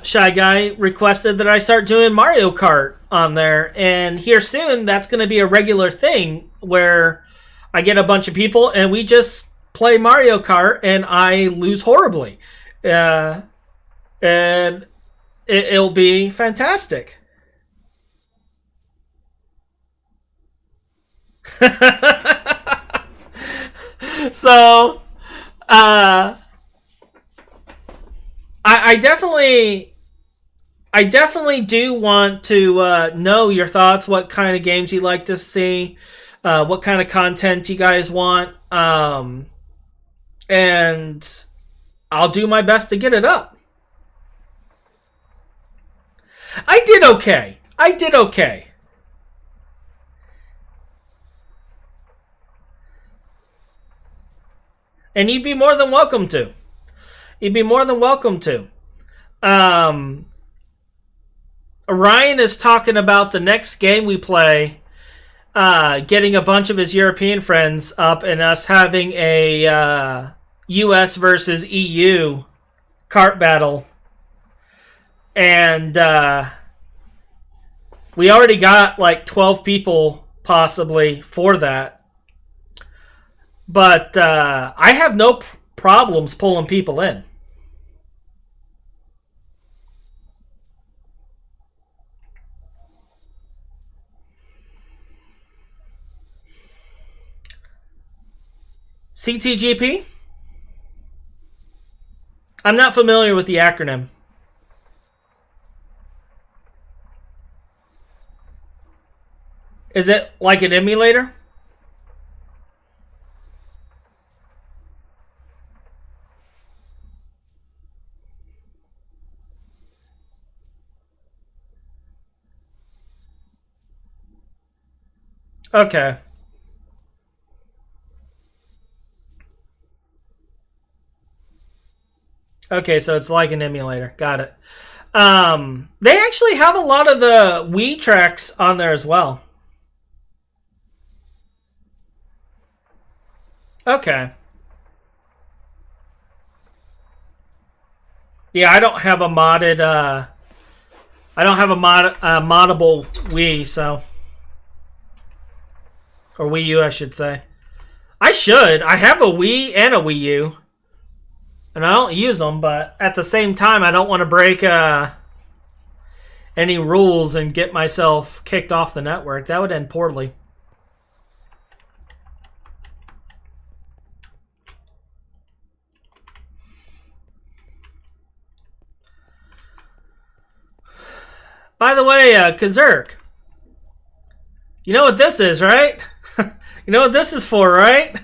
Shy Guy requested that I start doing Mario Kart on there, and here soon that's going to be a regular thing where I get a bunch of people and we just play Mario Kart and I lose horribly. And it'll be fantastic. So, I definitely do want to know your thoughts. What kind of games you'd like to see? What kind of content you guys want? And I'll do my best to get it up. I did okay. And you'd be more than welcome to. Ryan is talking about the next game we play, getting a bunch of his European friends up and us having a US versus EU kart battle. And we already got like 12 people possibly for that. But I have no problems pulling people in. CTGP? I'm not familiar with the acronym. Is it like an emulator? Okay. Okay, so it's like an emulator. Got it. They actually have a lot of the Wii tracks on there as well. Okay. Yeah, I don't have a modded. I don't have a moddable Wii, so or Wii U, I should say. I should. I have a Wii and a Wii U, and I don't use them. But at the same time, I don't want to break any rules and get myself kicked off the network. That would end poorly. By the way, Kazurk, you know what this is, right? You know what this is for, right?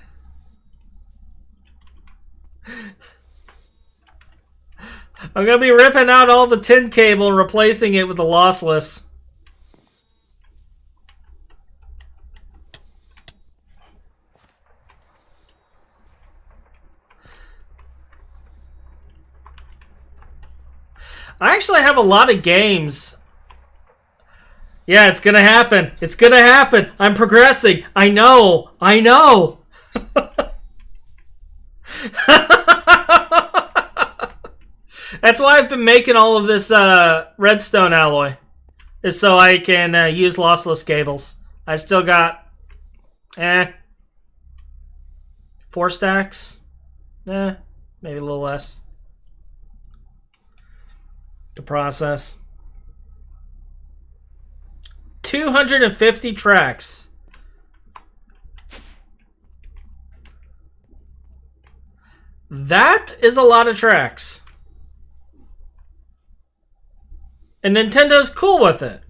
I'm going to be ripping out all the tin cable and replacing it with the lossless. I actually have a lot of games. Yeah, it's going to happen. It's going to happen. I'm progressing. I know. That's why I've been making all of this redstone alloy. Is so I can use lossless cables. I still got 4 stacks. Maybe a little less to process. 250 tracks. That is a lot of tracks. And Nintendo's cool with it.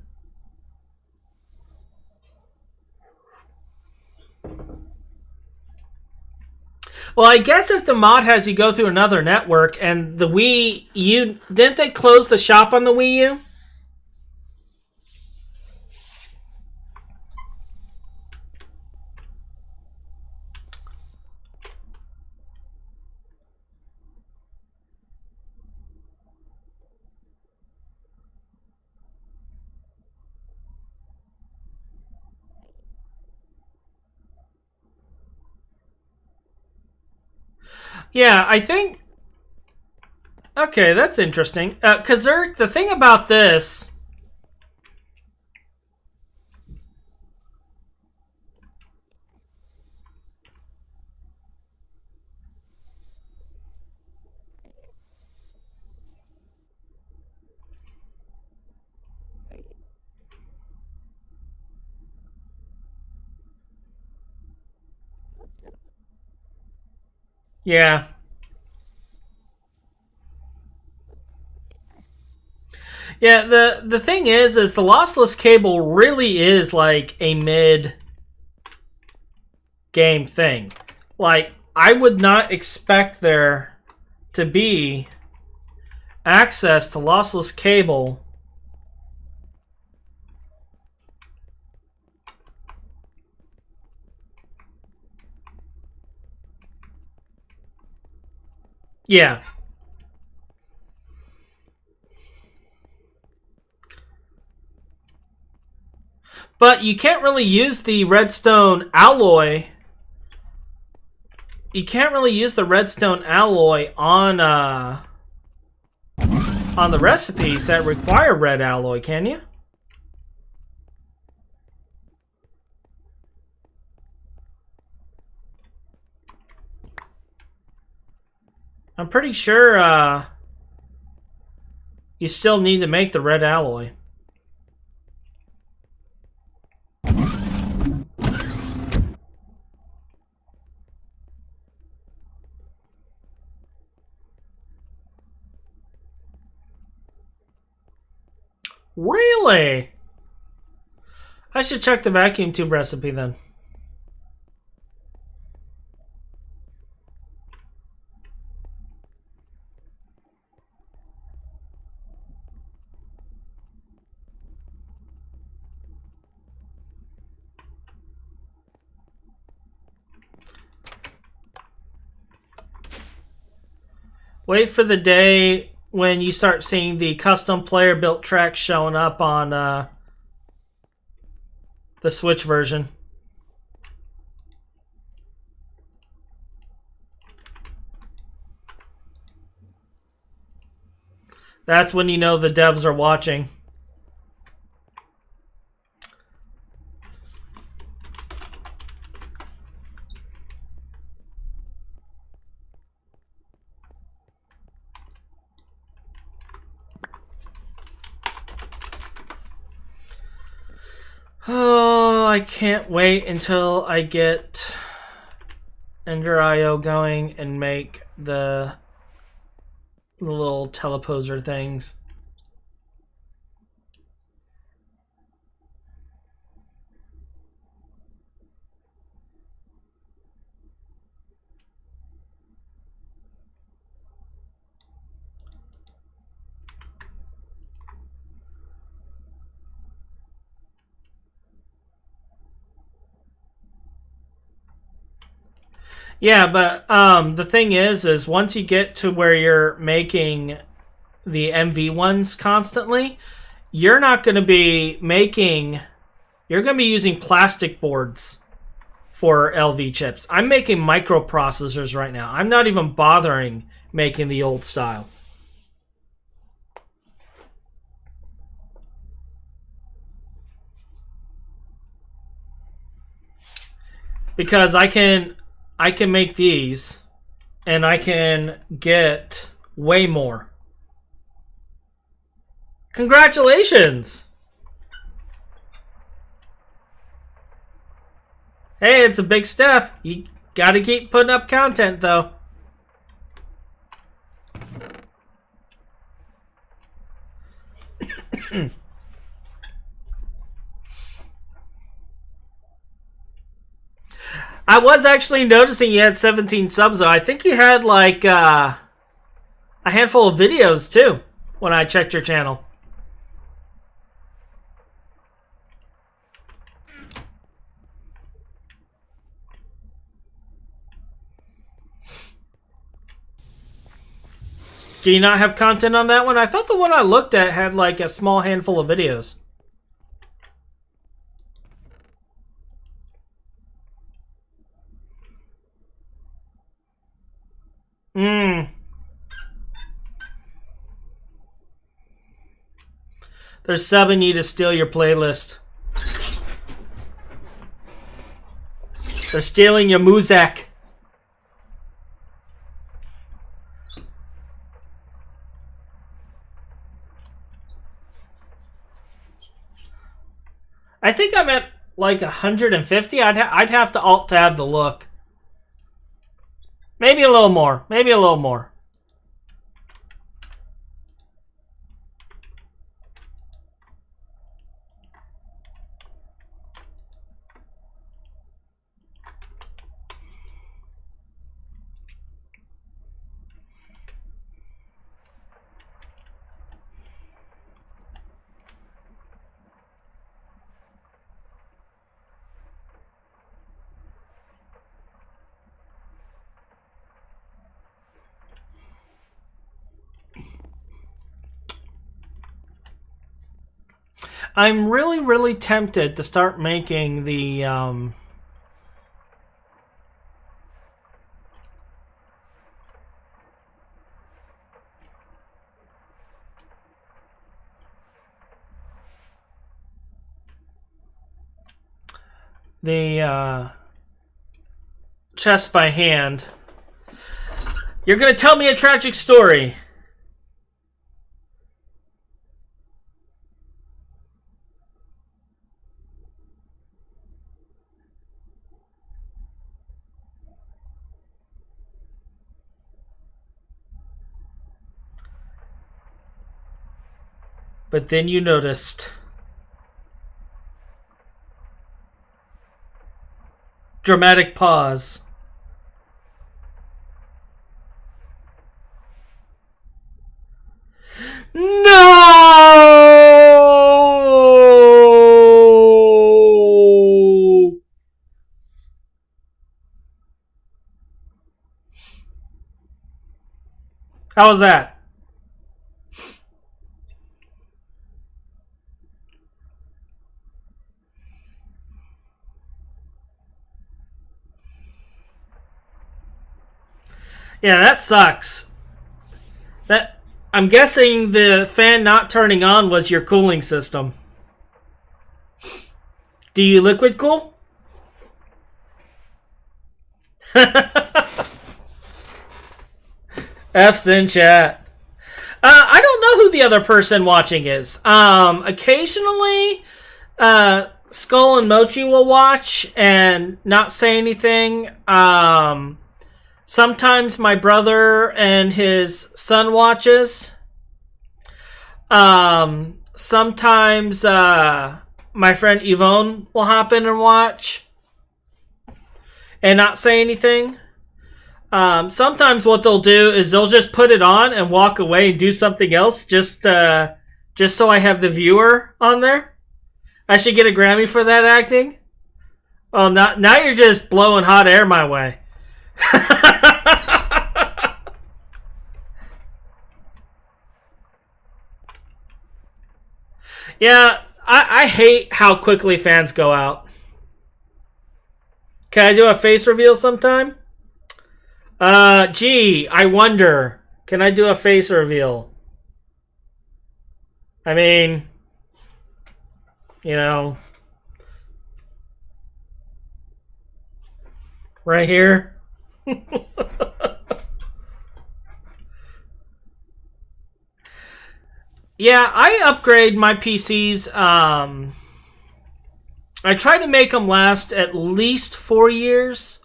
Well, I guess if the mod has you go through another network and the Wii U... Didn't they close the shop on the Wii U? Yeah, I think... Okay, that's interesting. Because the thing about this... Yeah. Yeah, the thing is the lossless cable really is like a mid game thing. Like, I would not expect there to be access to lossless cable yeah. But you can't really use the redstone alloy. You can't really use the redstone alloy on the recipes that require red alloy, can you? I'm pretty sure you still need to make the red alloy. Really? I should check the vacuum tube recipe then. Wait for the day when you start seeing the custom player built tracks showing up on the Switch version. That's when you know the devs are watching. Oh, I can't wait until I get Ender.io going and make the little teleposer things. Yeah, but the thing is once you get to where you're making the MV ones constantly, you're not going to be making... You're going to be using plastic boards for LV chips. I'm making microprocessors right now. I'm not even bothering making the old style. Because I can make these and I can get way more. Congratulations! Hey, it's a big step. You gotta keep putting up content, though. I was actually noticing you had 17 subs, though. I think you had, like, a handful of videos, too, when I checked your channel. Do you not have content on that one? I thought the one I looked at had, like, a small handful of videos. They're subbing you to steal your playlist. They're stealing your Muzak. I think I'm at like 150. I'd have to alt-tab the look. Maybe a little more. Maybe a little more. I'm really, really tempted to start making the chess by hand. You're gonna tell me a tragic story. But then you noticed. Dramatic pause. No! How was that? Yeah, that sucks. That I'm guessing the fan not turning on was your cooling system. Do you liquid cool? F's in chat. I don't know who the other person watching is. Occasionally, Skull and Mochi will watch and not say anything. Sometimes my brother and his son watches. Sometimes my friend Yvonne will hop in and watch and not say anything. Sometimes what they'll do is they'll just put it on and walk away and do something else just so I have the viewer on there. I should get a Grammy for that acting. Oh, now you're just blowing hot air my way. Yeah, I hate how quickly fans go out. Can I do a face reveal sometime? Gee, I wonder. Can I do a face reveal? I mean, you know, right here. Yeah, I upgrade my PCs. I try to make them last at least 4 years.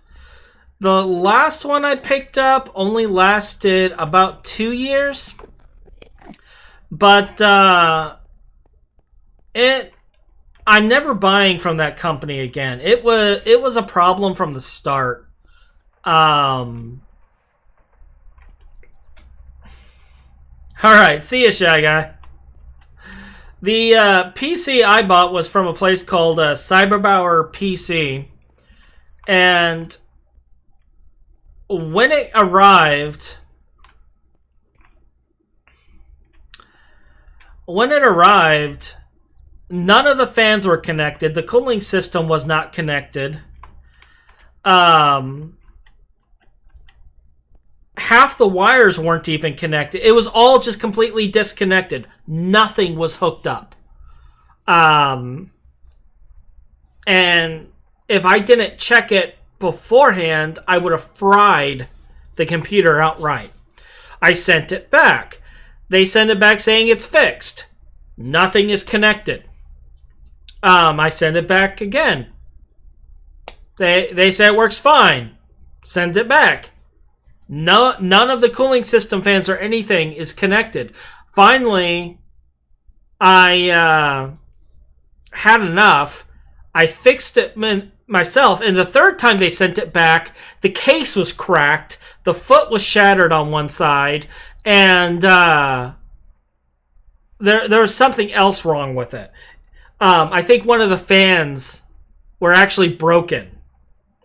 The last one I picked up only lasted about 2 years. But I'm never buying from that company again. It was a problem from the start. All right, see ya, Shy Guy. The PC I bought was from a place called Cyberbauer PC, and when it arrived, none of the fans were connected. The cooling system was not connected. Half the wires weren't even connected. It was all just completely disconnected. Nothing was hooked up. And if I didn't check it beforehand, I would have fried the computer outright. I sent it back. They sent it back saying it's fixed. Nothing is connected. I sent it back again. They say it works fine. Send it back. No, none of the cooling system fans or anything is connected. Finally, I had enough. I fixed it myself, and the third time they sent it back, the case was cracked, the foot was shattered on one side, and there was something else wrong with it. I think one of the fans were actually broken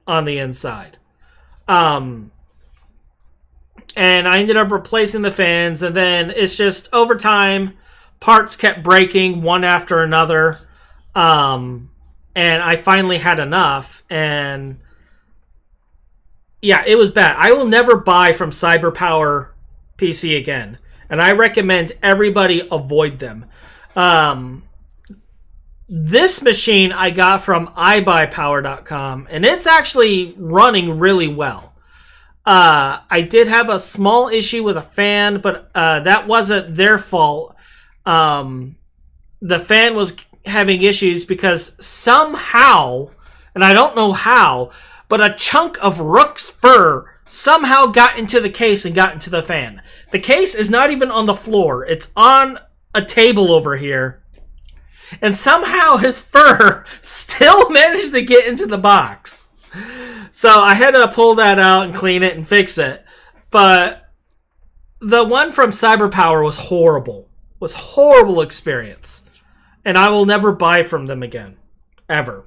on the inside. And I ended up replacing the fans, and then it's just over time, parts kept breaking one after another. And I finally had enough, and yeah, it was bad. I will never buy from CyberPower PC again, and I recommend everybody avoid them. This machine I got from iBuyPower.com, and it's actually running really well. I did have a small issue with a fan, but that wasn't their fault. The fan was having issues because somehow, and I don't know how, but a chunk of Rook's fur somehow got into the case and got into the fan. The case is not even on the floor. It's on a table over here. And somehow his fur still managed to get into the box. So I had to pull that out and clean it and fix it. But the one from CyberPower was horrible. Was horrible experience. And I will never buy from them again. Ever.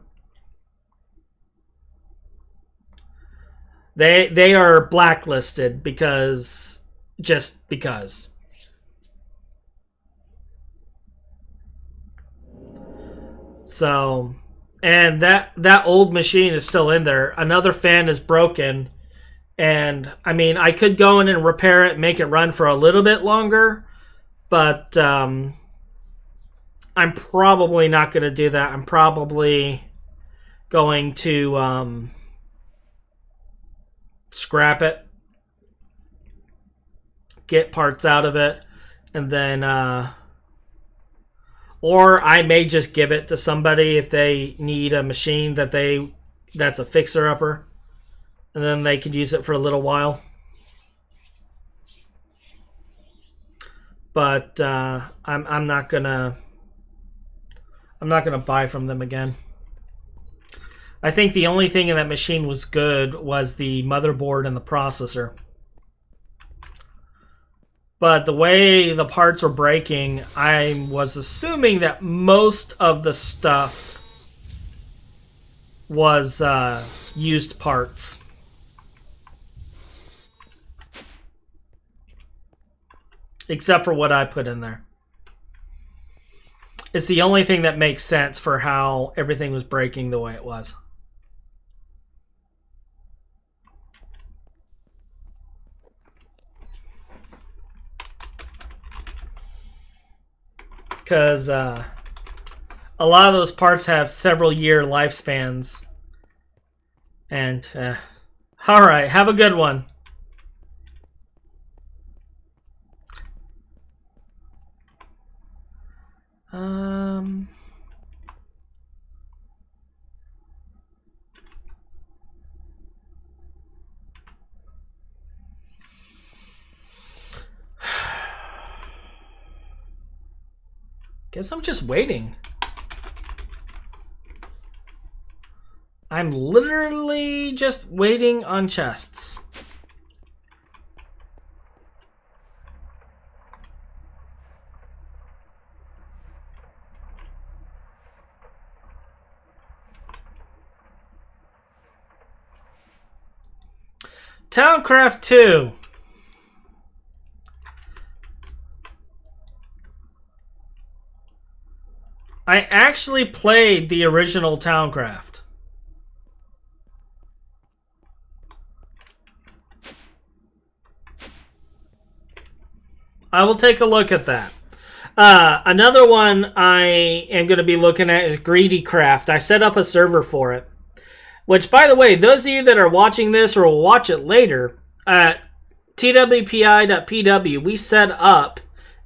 They are blacklisted because... just because. So... and that old machine is still in there. Another fan is broken. And, I mean, I could go in and repair it and make it run for a little bit longer. But, I'm probably not going to do that. I'm probably going to, scrap it. Get parts out of it. And then, or I may just give it to somebody if they need a machine that's a fixer-upper. And then they could use it for a little while. But I'm not gonna buy from them again. I think the only thing in that machine was good was the motherboard and the processor. But the way the parts were breaking, I was assuming that most of the stuff was used parts. Except for what I put in there. It's the only thing that makes sense for how everything was breaking the way it was. Because a lot of those parts have several year lifespans. And, alright, have a good one. Guess I'm just waiting. I'm literally just waiting on chests. Towncraft 2. I actually played the original Towncraft. I will take a look at that. Another one I am going to be looking at is Greedy Craft. I set up a server for it. Which, by the way, those of you that are watching this or will watch it later, at twpi.pw, we set up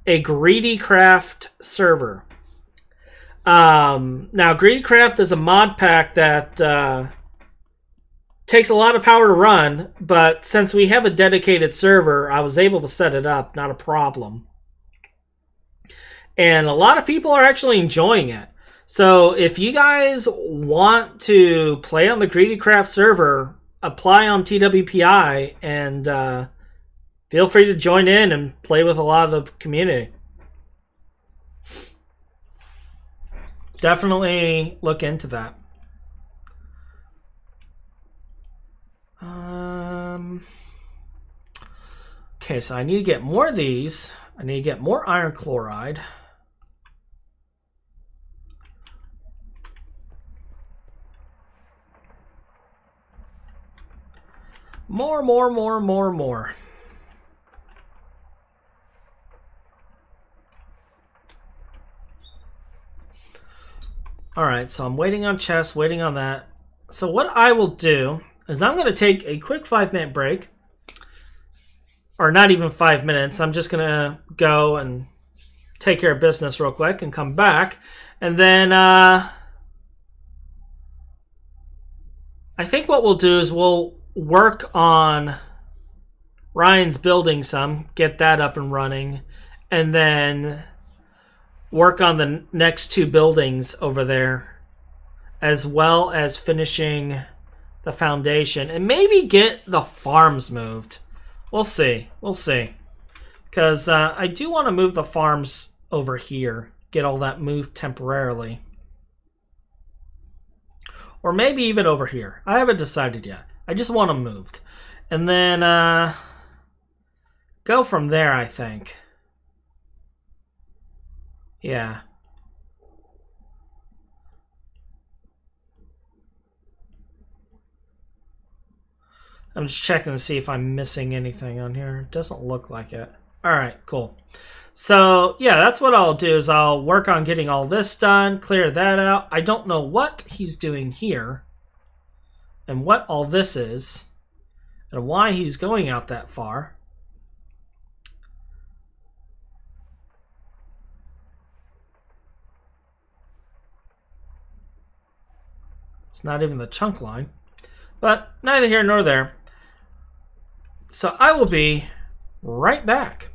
a Greedy Craft server. Now, Greedy Craft is a mod pack that takes a lot of power to run, but since we have a dedicated server, I was able to set it up, not a problem. And a lot of people are actually enjoying it. So if you guys want to play on the Greedy Craft server, apply on TWPI and feel free to join in and play with a lot of the community. Definitely look into that. Okay, so I need to get more of these. I need to get more iron chloride. More. Alright, so I'm waiting on chests, waiting on that. So what I will do is I'm going to take a quick 5-minute break. Or not even 5 minutes. I'm just going to go and take care of business real quick and come back. And then I think what we'll do is we'll work on Ryan's building some, get that up and running, and then work on the next 2 buildings over there, as well as finishing the foundation, and maybe get the farms moved. We'll see. Because I do want to move the farms over here, get all that moved temporarily. Or maybe even over here. I haven't decided yet. I just want them moved. And then go from there, I think. Yeah. I'm just checking to see if I'm missing anything on here. It doesn't look like it. Alright, cool. So, yeah, that's what I'll do is I'll work on getting all this done, clear that out. I don't know what he's doing here and what all this is and why he's going out that far. It's not even the chunk line, but neither here nor there. So I will be right back.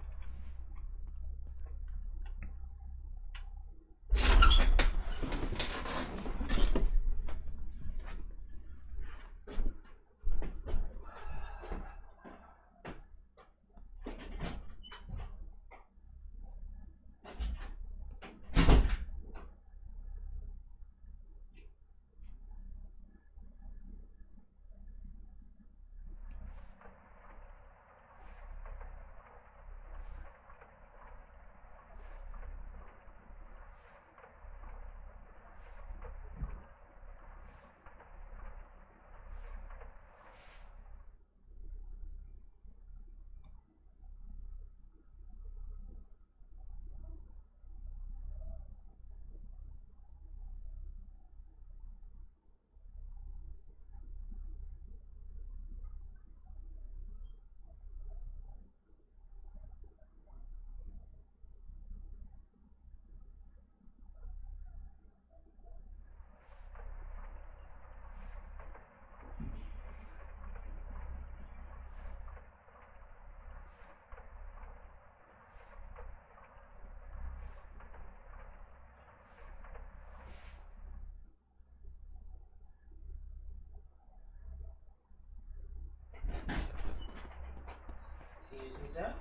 Excuse me, sir.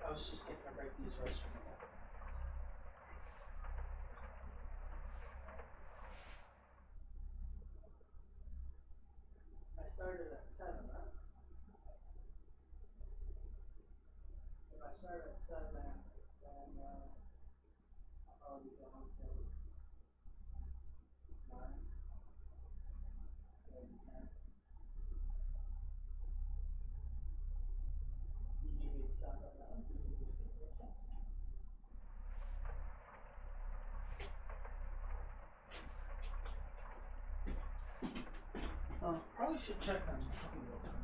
I was just getting a break these restrooms. I started at 7, huh? If I start at 7, then I'll probably go home till 9, maybe 10. You need me to stop at 9? You need me to get your check? Oh, probably should check on real times.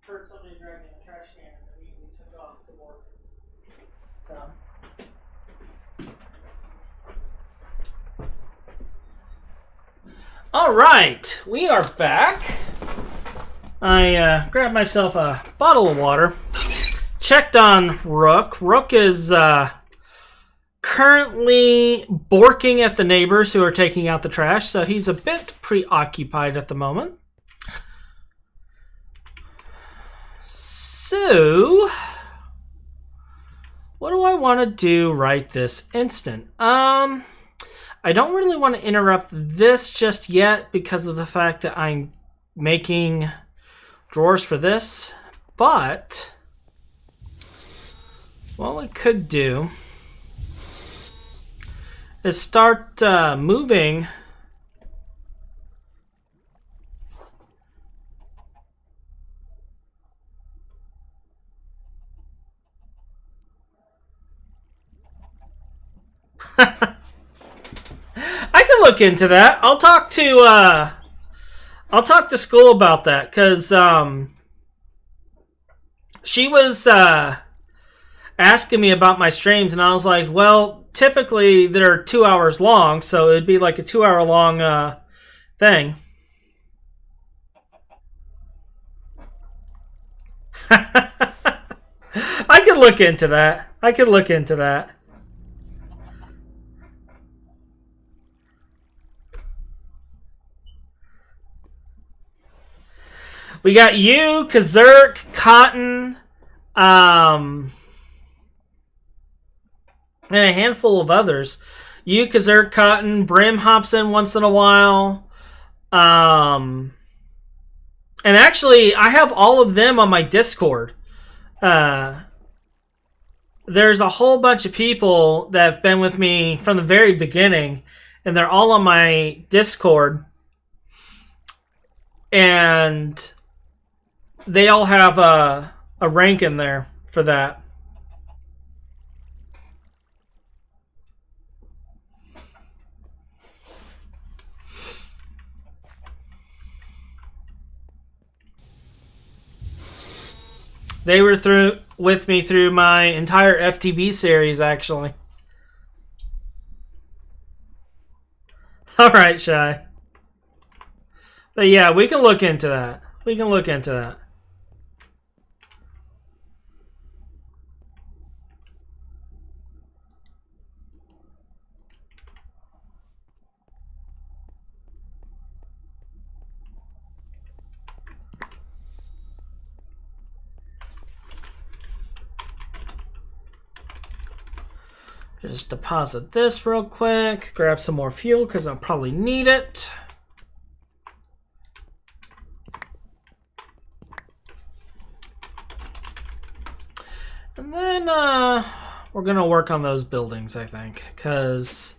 Heard somebody dragging a trash can and immediately took off to work. So. Alright, we are back. I grabbed myself a bottle of water. Checked on Rook. Rook is currently borking at the neighbors who are taking out the trash, so he's a bit preoccupied at the moment. So, what do I want to do right this instant? I don't really want to interrupt this just yet because of the fact that I'm making drawers for this. But what we could do is start moving I can look into that. I'll talk to school about that because she was asking me about my streams, and I was like, well, typically they're 2 hours long, so it'd be like a 2 hour long thing. I could look into that. We got you, Kazurk, Cotton, and a handful of others. You, Kazurk, Cotton, Brim hops in once in a while. And actually, I have all of them on my Discord. There's a whole bunch of people that have been with me from the very beginning, and they're all on my Discord. And they all have a rank in there for that. They were with me through my entire FTB series, actually. All right, Shy. But yeah, we can look into that. Just deposit this real quick. Grab some more fuel because I'll probably need it. And then we're going to work on those buildings, I think. Because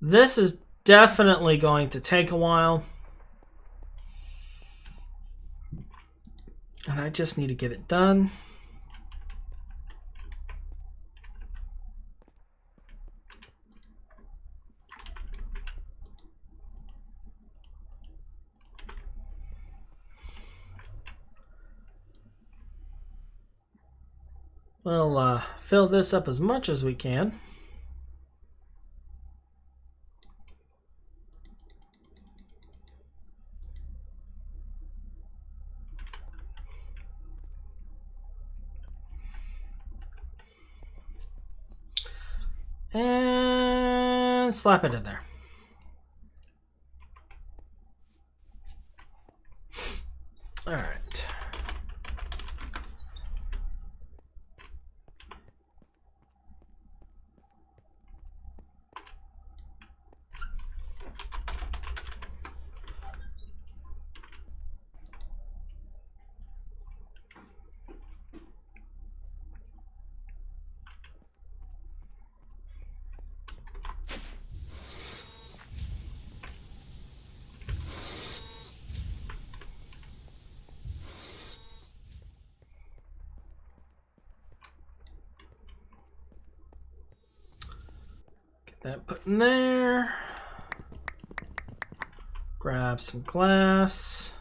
this is definitely going to take a while. And I just need to get it done. We'll fill this up as much as we can. And slap it in there. All right. That put in there. Grab some glass.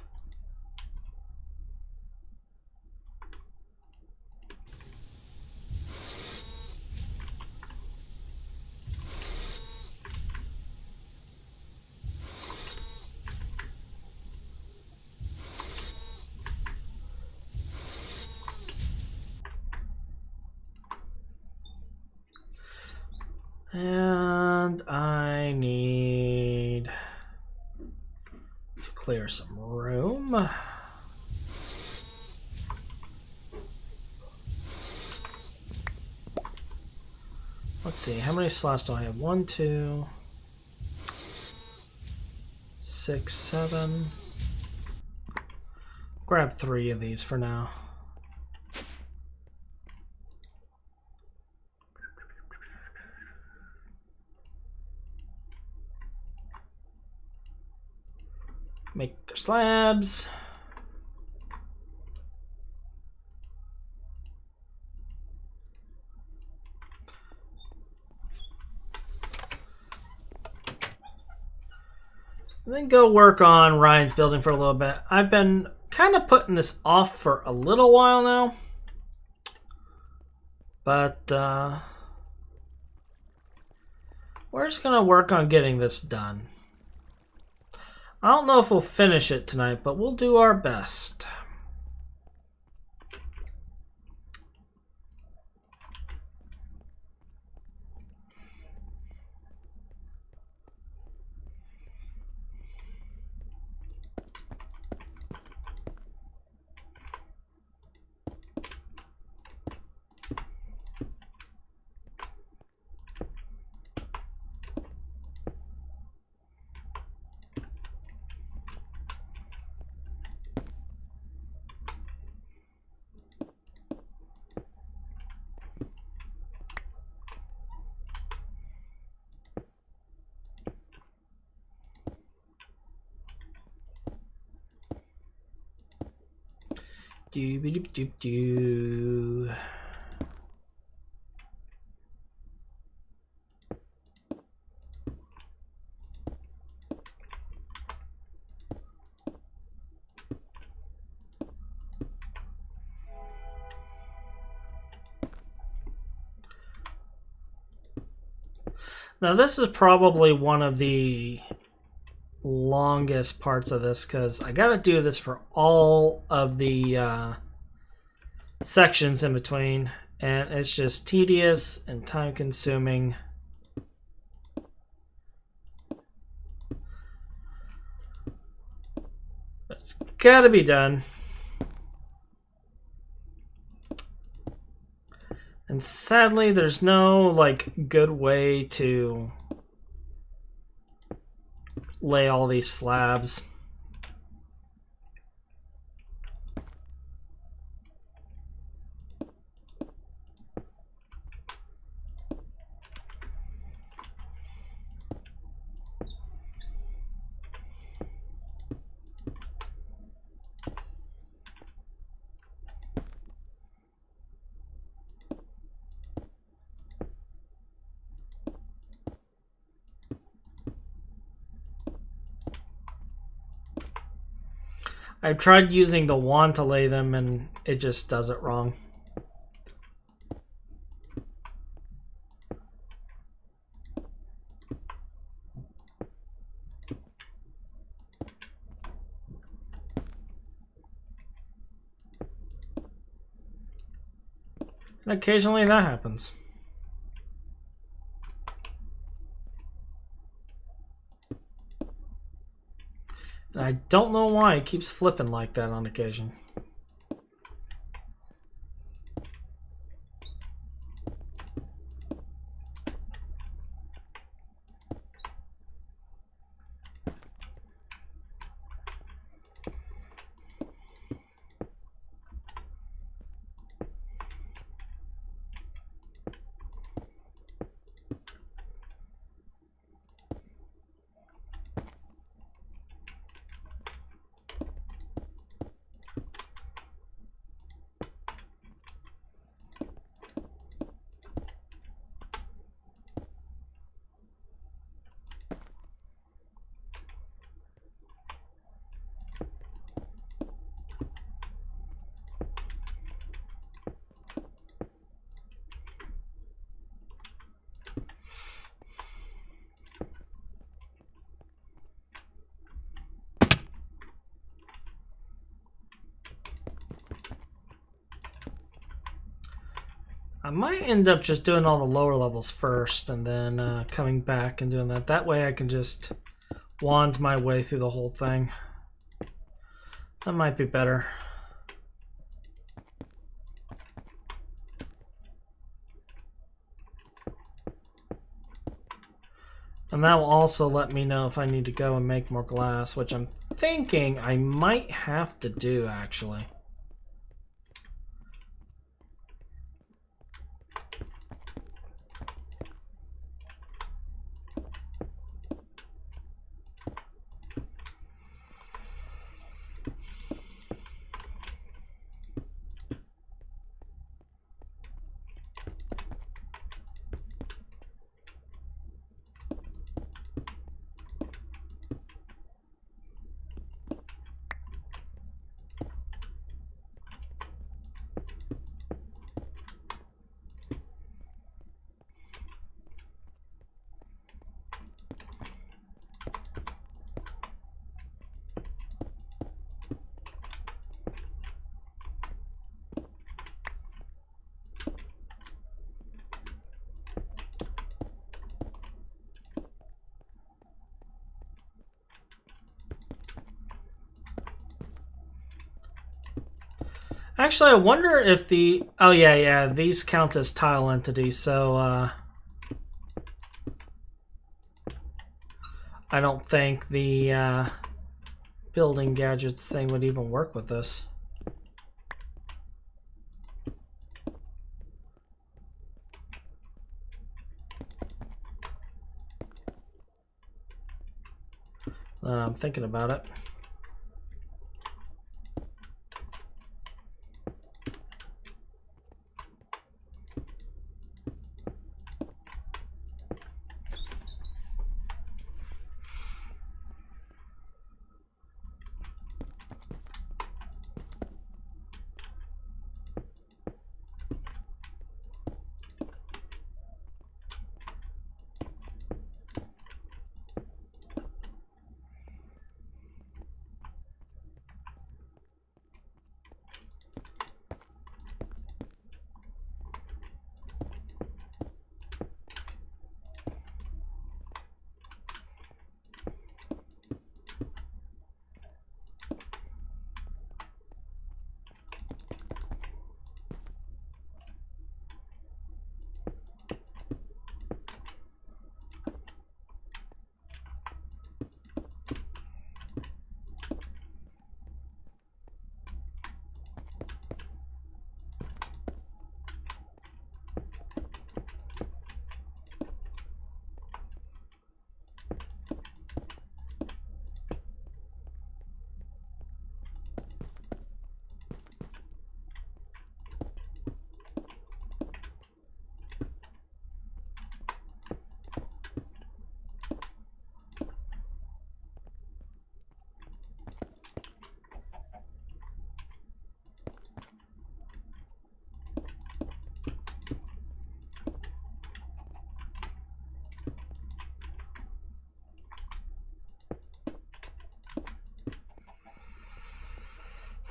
And I need to clear some room. Let's see, how many slots do I have? 1, 2, 6, 7. Grab 3 of these for now. Make slabs. And then go work on Ryan's building for a little bit. I've been kind of putting this off for a little while now. But we're just going to work on getting this done. I don't know if we'll finish it tonight, but we'll do our best. Doobie-doop-doop-doo. Now this is probably one of the longest parts of this because I got to do this for all of the sections in between, and it's just tedious and time consuming. But it's got to be done. And sadly, there's no good way to lay all these slabs. I've tried using the wand to lay them and it just does it wrong. And occasionally that happens. And I don't know why it keeps flipping like that on occasion. I might end up just doing all the lower levels first and then coming back and doing that. That way I can just wand my way through the whole thing. That might be better. And that will also let me know if I need to go and make more glass, which I'm thinking I might have to do, actually. Actually, I wonder if the... Oh, yeah, these count as tile entities, so... I don't think the building gadgets thing would even work with this. I'm thinking about it.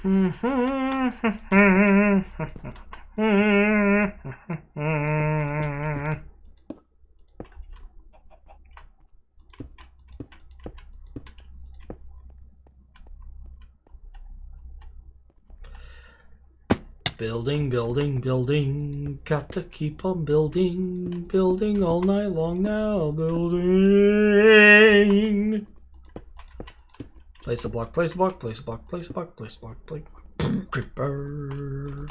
Building, building, building. Got to keep on building. Building all night long now. Building. Place a block, place a block, place a block, place a block, place a block, place a block. Creeper.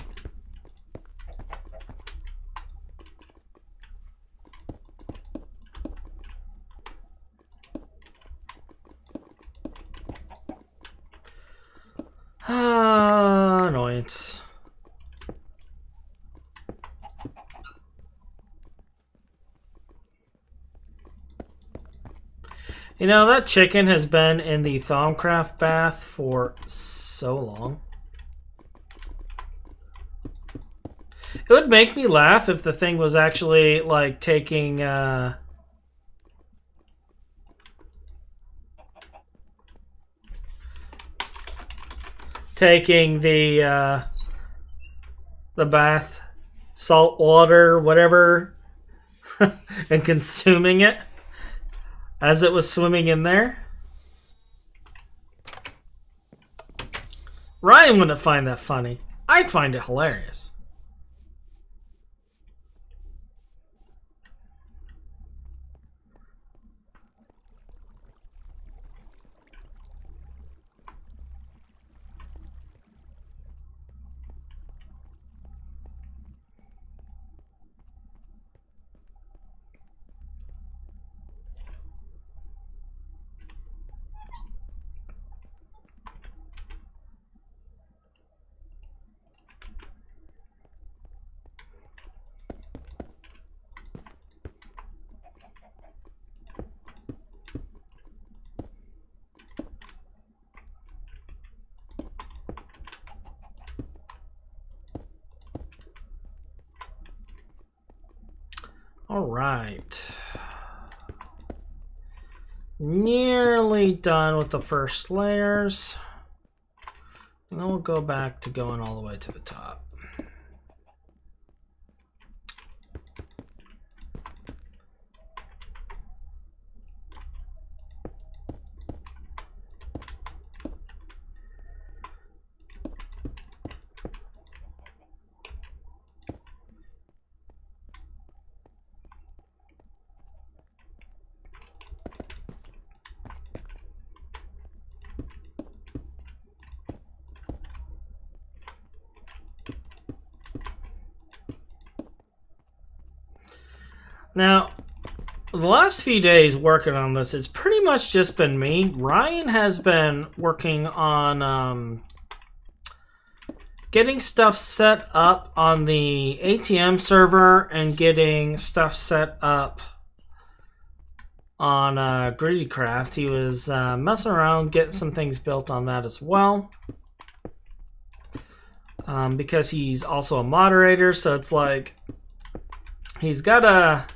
Annoyance. You know, that chicken has been in the Thaumcraft bath for so long. It would make me laugh if the thing was actually, like, taking, the bath, salt water, whatever, and consuming it as it was swimming in there. Ryan wouldn't find that funny. I'd find it hilarious. All right. Nearly done with the first layers. And then we'll go back to going all the way to the top. Now, the last few days working on this, it's pretty much just been me. Ryan has been working on getting stuff set up on the ATM server and getting stuff set up on Greedycraft. He was messing around, getting some things built on that as well. Because he's also a moderator, so it's like he's got to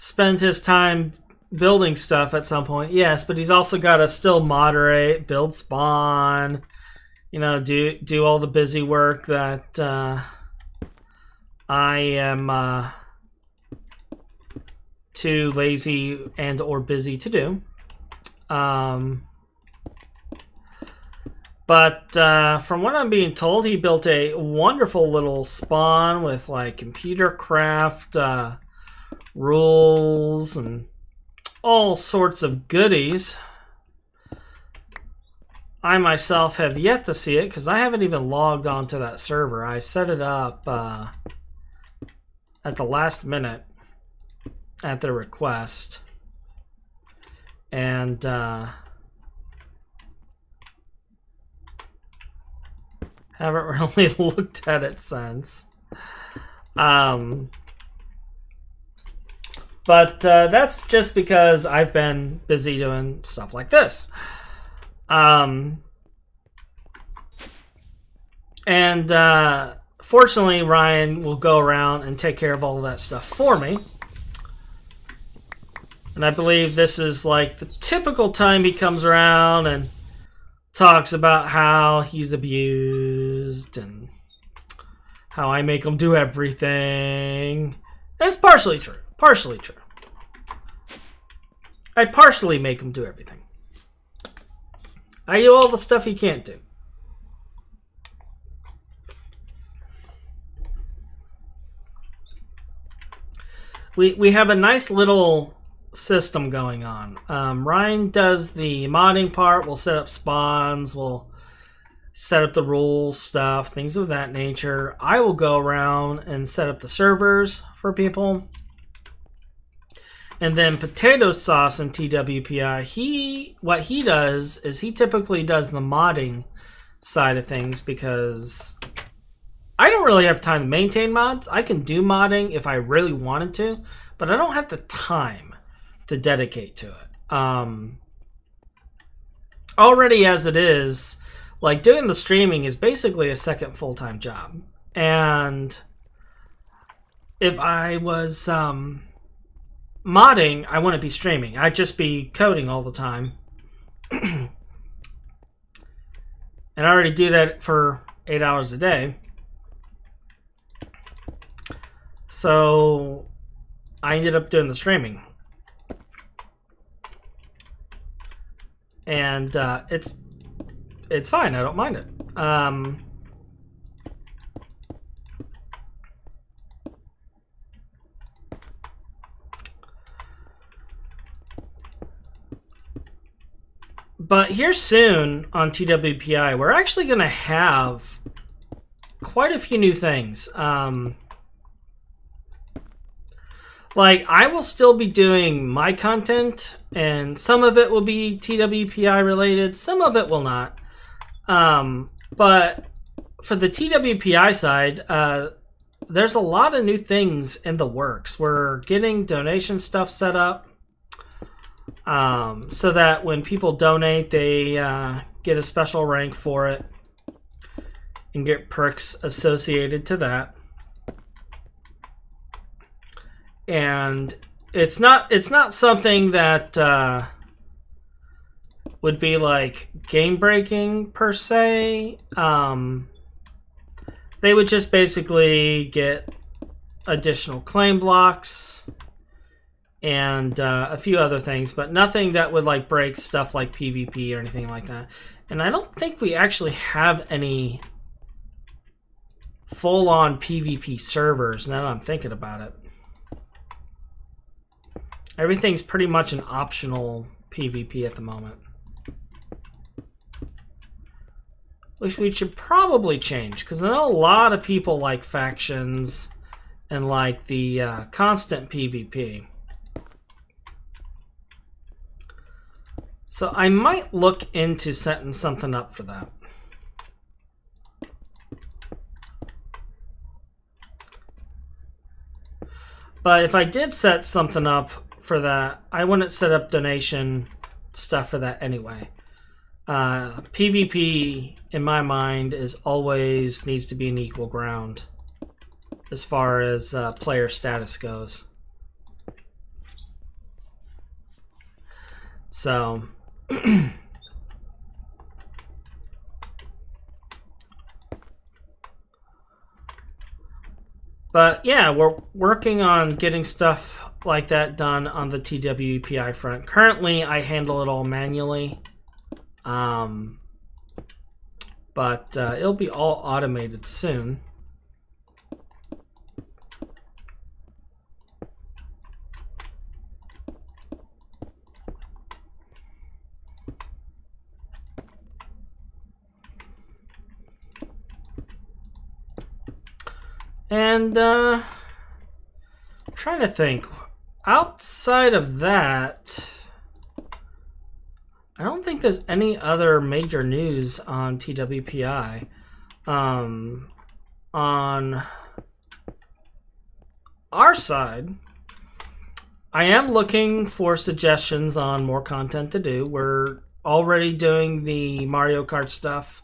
spend his time building stuff at some point, yes, but he's also got to still moderate, build spawn, you know, do all the busy work that I am too lazy and or busy to do. But from what I'm being told, he built a wonderful little spawn with like computer craft rules and all sorts of goodies. I myself have yet to see it because I haven't even logged onto that server. I set it up at the last minute at their request, and haven't really looked at it since. But that's just because I've been busy doing stuff like this. Fortunately, Ryan will go around and take care of all of that stuff for me. And I believe this is like the typical time he comes around and talks about how he's abused and how I make him do everything. And it's partially true. Partially true. I partially make him do everything. I do all the stuff he can't do. We have a nice little system going on. Ryan does the modding part. We'll set up spawns. We'll set up the rules stuff, things of that nature. I will go around and set up the servers for people. And then Potato Sauce and TWPI, what he does is he typically does the modding side of things because I don't really have time to maintain mods. I can do modding if I really wanted to, but I don't have the time to dedicate to it. Already as it is, like doing the streaming is basically a second full-time job. And if I was modding, I wouldn't be streaming. I'd just be coding all the time. And I already do that for 8 hours a day. So I ended up doing the streaming. And it's fine. I don't mind it. But here soon on TWPI, we're actually going to have quite a few new things. Like, I will still be doing my content, and some of it will be TWPI related, some of it will not. But for the TWPI side, there's a lot of new things in the works. We're getting donation stuff set up so that when people donate, they get a special rank for it and get perks associated to that. And it's not something that would be like game breaking per se. They would just basically get additional claim blocks and a few other things, but nothing that would like break stuff like PvP or anything like that. And I don't think we actually have any full-on PvP servers now that I'm thinking about it. Everything's pretty much an optional PvP at the moment. Which we should probably change, because I know a lot of people like factions and like the constant PvP. So I might look into setting something up for that. But if I did set something up for that, I wouldn't set up donation stuff for that anyway. PvP, in my mind, is always needs to be an equal ground as far as player status goes. So, but yeah, we're working on getting stuff like that done on the TWPI front. Currently, I handle it all manually. But it'll be all automated soon. And trying to think, outside of that, I don't think there's any other major news on TWPI. On our side, I am looking for suggestions on more content to do. We're already doing the Mario Kart stuff.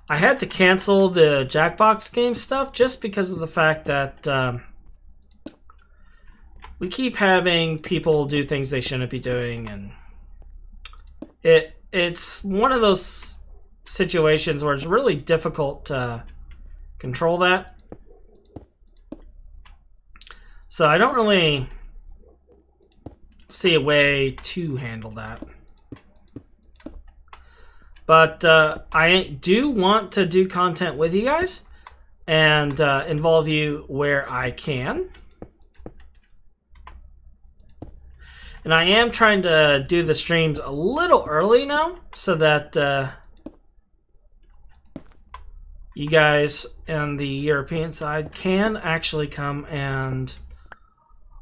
I had to cancel the Jackbox game stuff just because of the fact that we keep having people do things they shouldn't be doing, and it's one of those situations where it's really difficult to control that. So I don't really see a way to handle that. But I do want to do content with you guys and involve you where I can. And I am trying to do the streams a little early now so that you guys on the European side can actually come and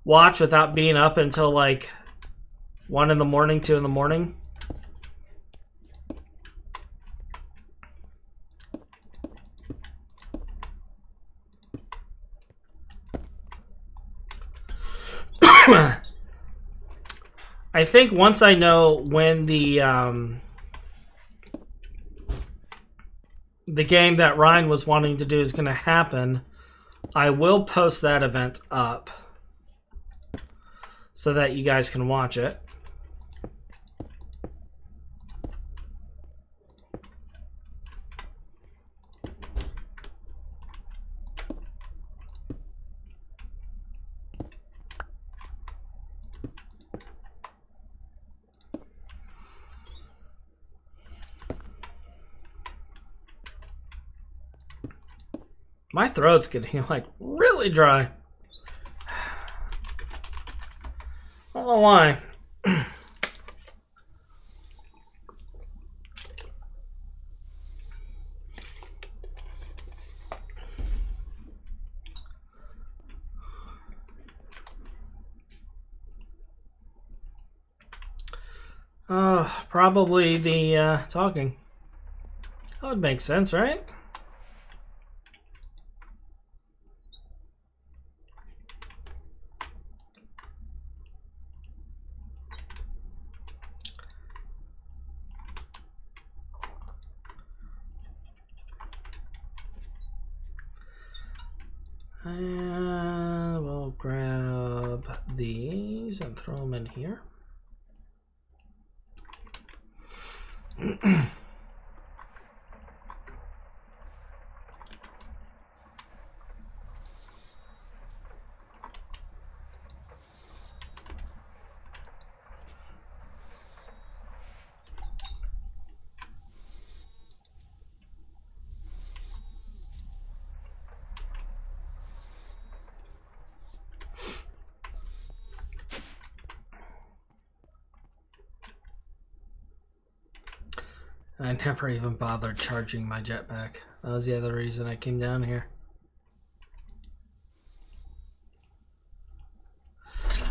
watch without being up until like 1 in the morning, 2 in the morning. I think once I know when the game that Ryan was wanting to do is going to happen, I will post that event up so that you guys can watch it. My throat's getting like really dry. I don't know why. Probably the talking. That would make sense, right? And we'll grab these and throw them in here. I never even bothered charging my jetpack. That was the other reason I came down here.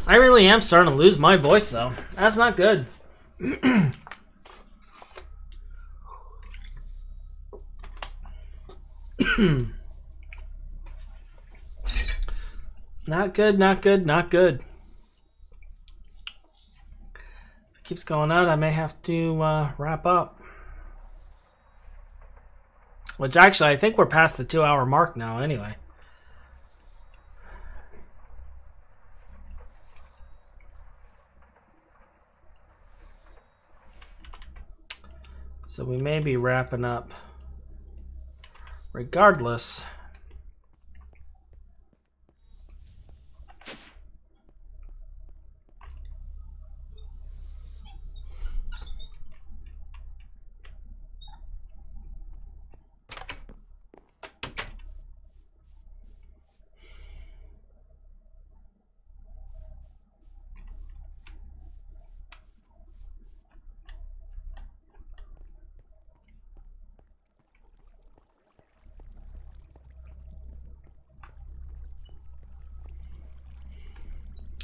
I really am starting to lose my voice though. That's not good. Not good, not good, not good. If it keeps going out, I may have to wrap up. Which actually, I think we're past the 2-hour mark now anyway. So we may be wrapping up regardless.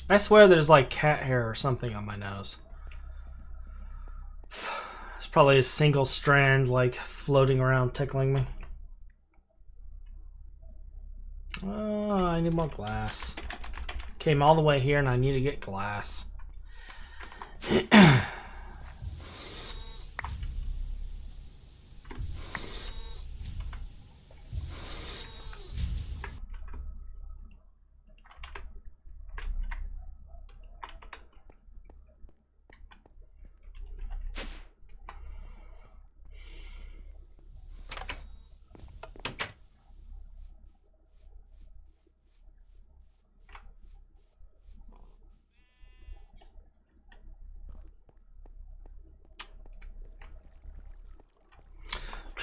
I swear there's like cat hair or something on my nose. It's probably a single strand like floating around tickling me. Oh, I need more glass. Came all the way here and I need to get glass.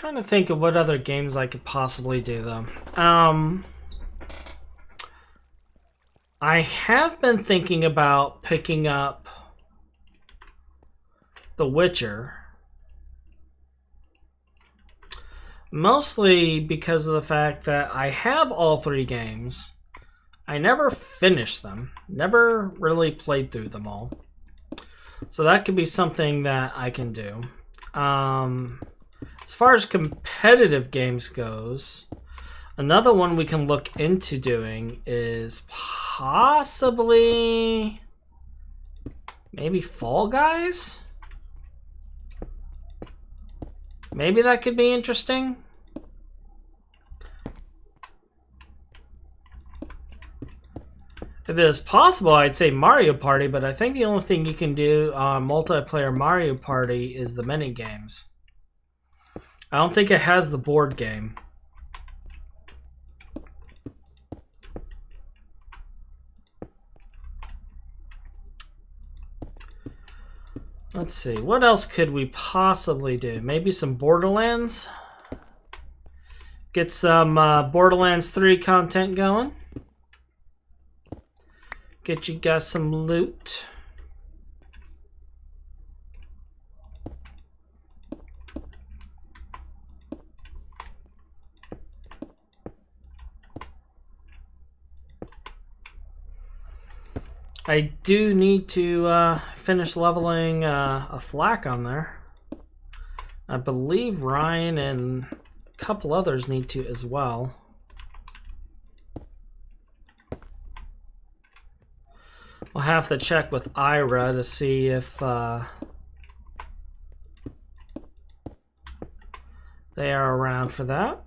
trying to think of what other games I could possibly do, though. I have been thinking about picking up The Witcher. Mostly because of the fact that I have all 3 games. I never finished them. Never really played through them all. So that could be something that I can do. As far as competitive games goes, another one we can look into doing is possibly maybe Fall Guys? Maybe that could be interesting. If it is possible, I'd say Mario Party, but I think the only thing you can do on multiplayer Mario Party is the mini games. I don't think it has the board game. Let's see, what else could we possibly do? Maybe some Borderlands? Get some Borderlands 3 content going. Get you guys some loot. I do need to finish leveling a flak on there. I believe Ryan and a couple others need to as well. We'll have to check with Ira to see if they are around for that.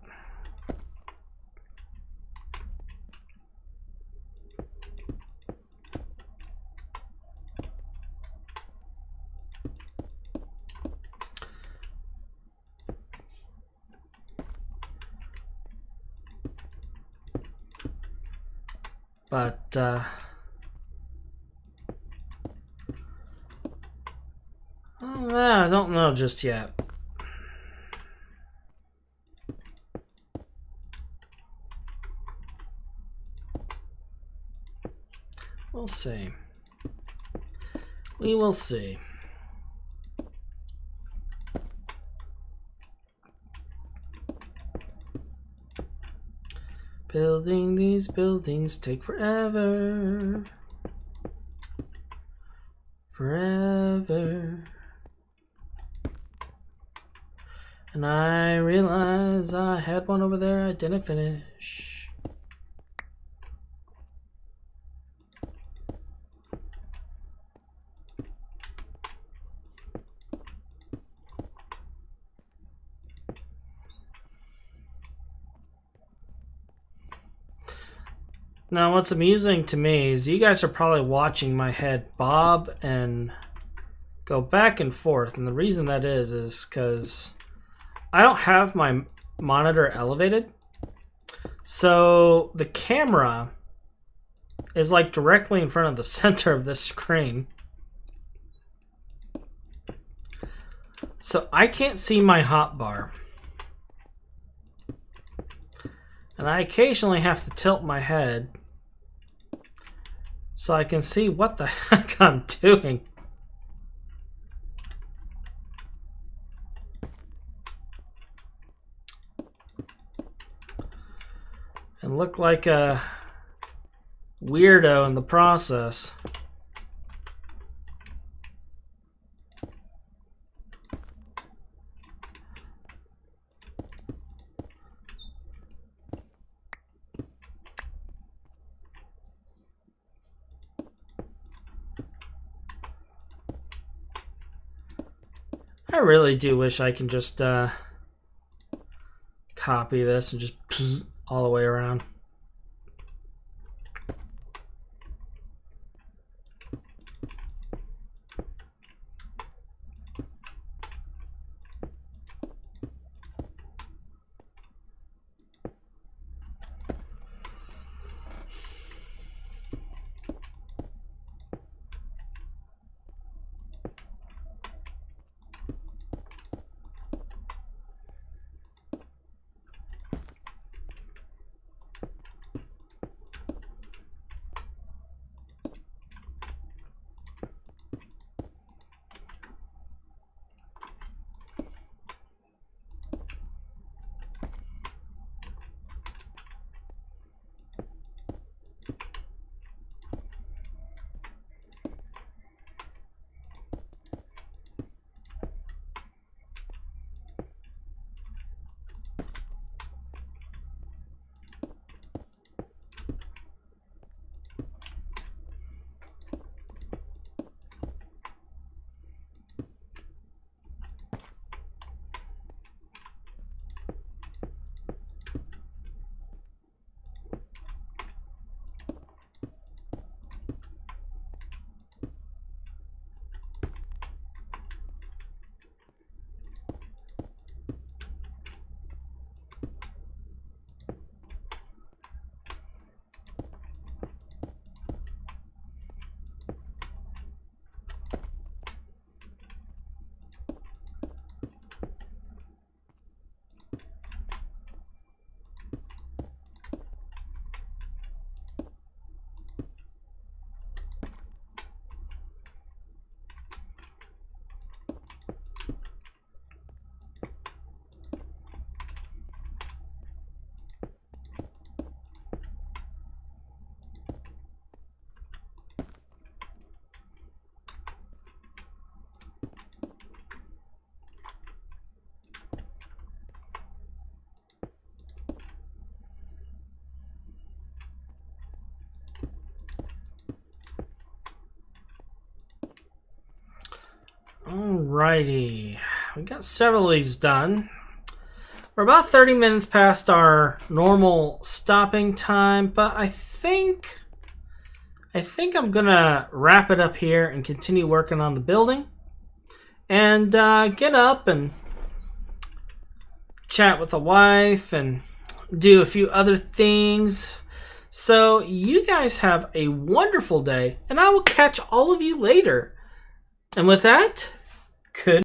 But I don't know just yet. We'll see. We will see. Building these buildings take forever. Forever. And I realize I had one over there I didn't finish. Now what's amusing to me is you guys are probably watching my head bob and go back and forth, and the reason that is because I don't have my monitor elevated, so the camera is like directly in front of the center of this screen, so I can't see my hotbar, and I occasionally have to tilt my head so I can see what the heck I'm doing. And look like a weirdo in the process. I really do wish I can just copy this and just all the way around. Alrighty, we got several of these done. We're about 30 minutes past our normal stopping time, but I think I'm gonna wrap it up here and continue working on the building and get up and chat with the wife and do a few other things. So you guys have a wonderful day, and I will catch all of you later. And with that, good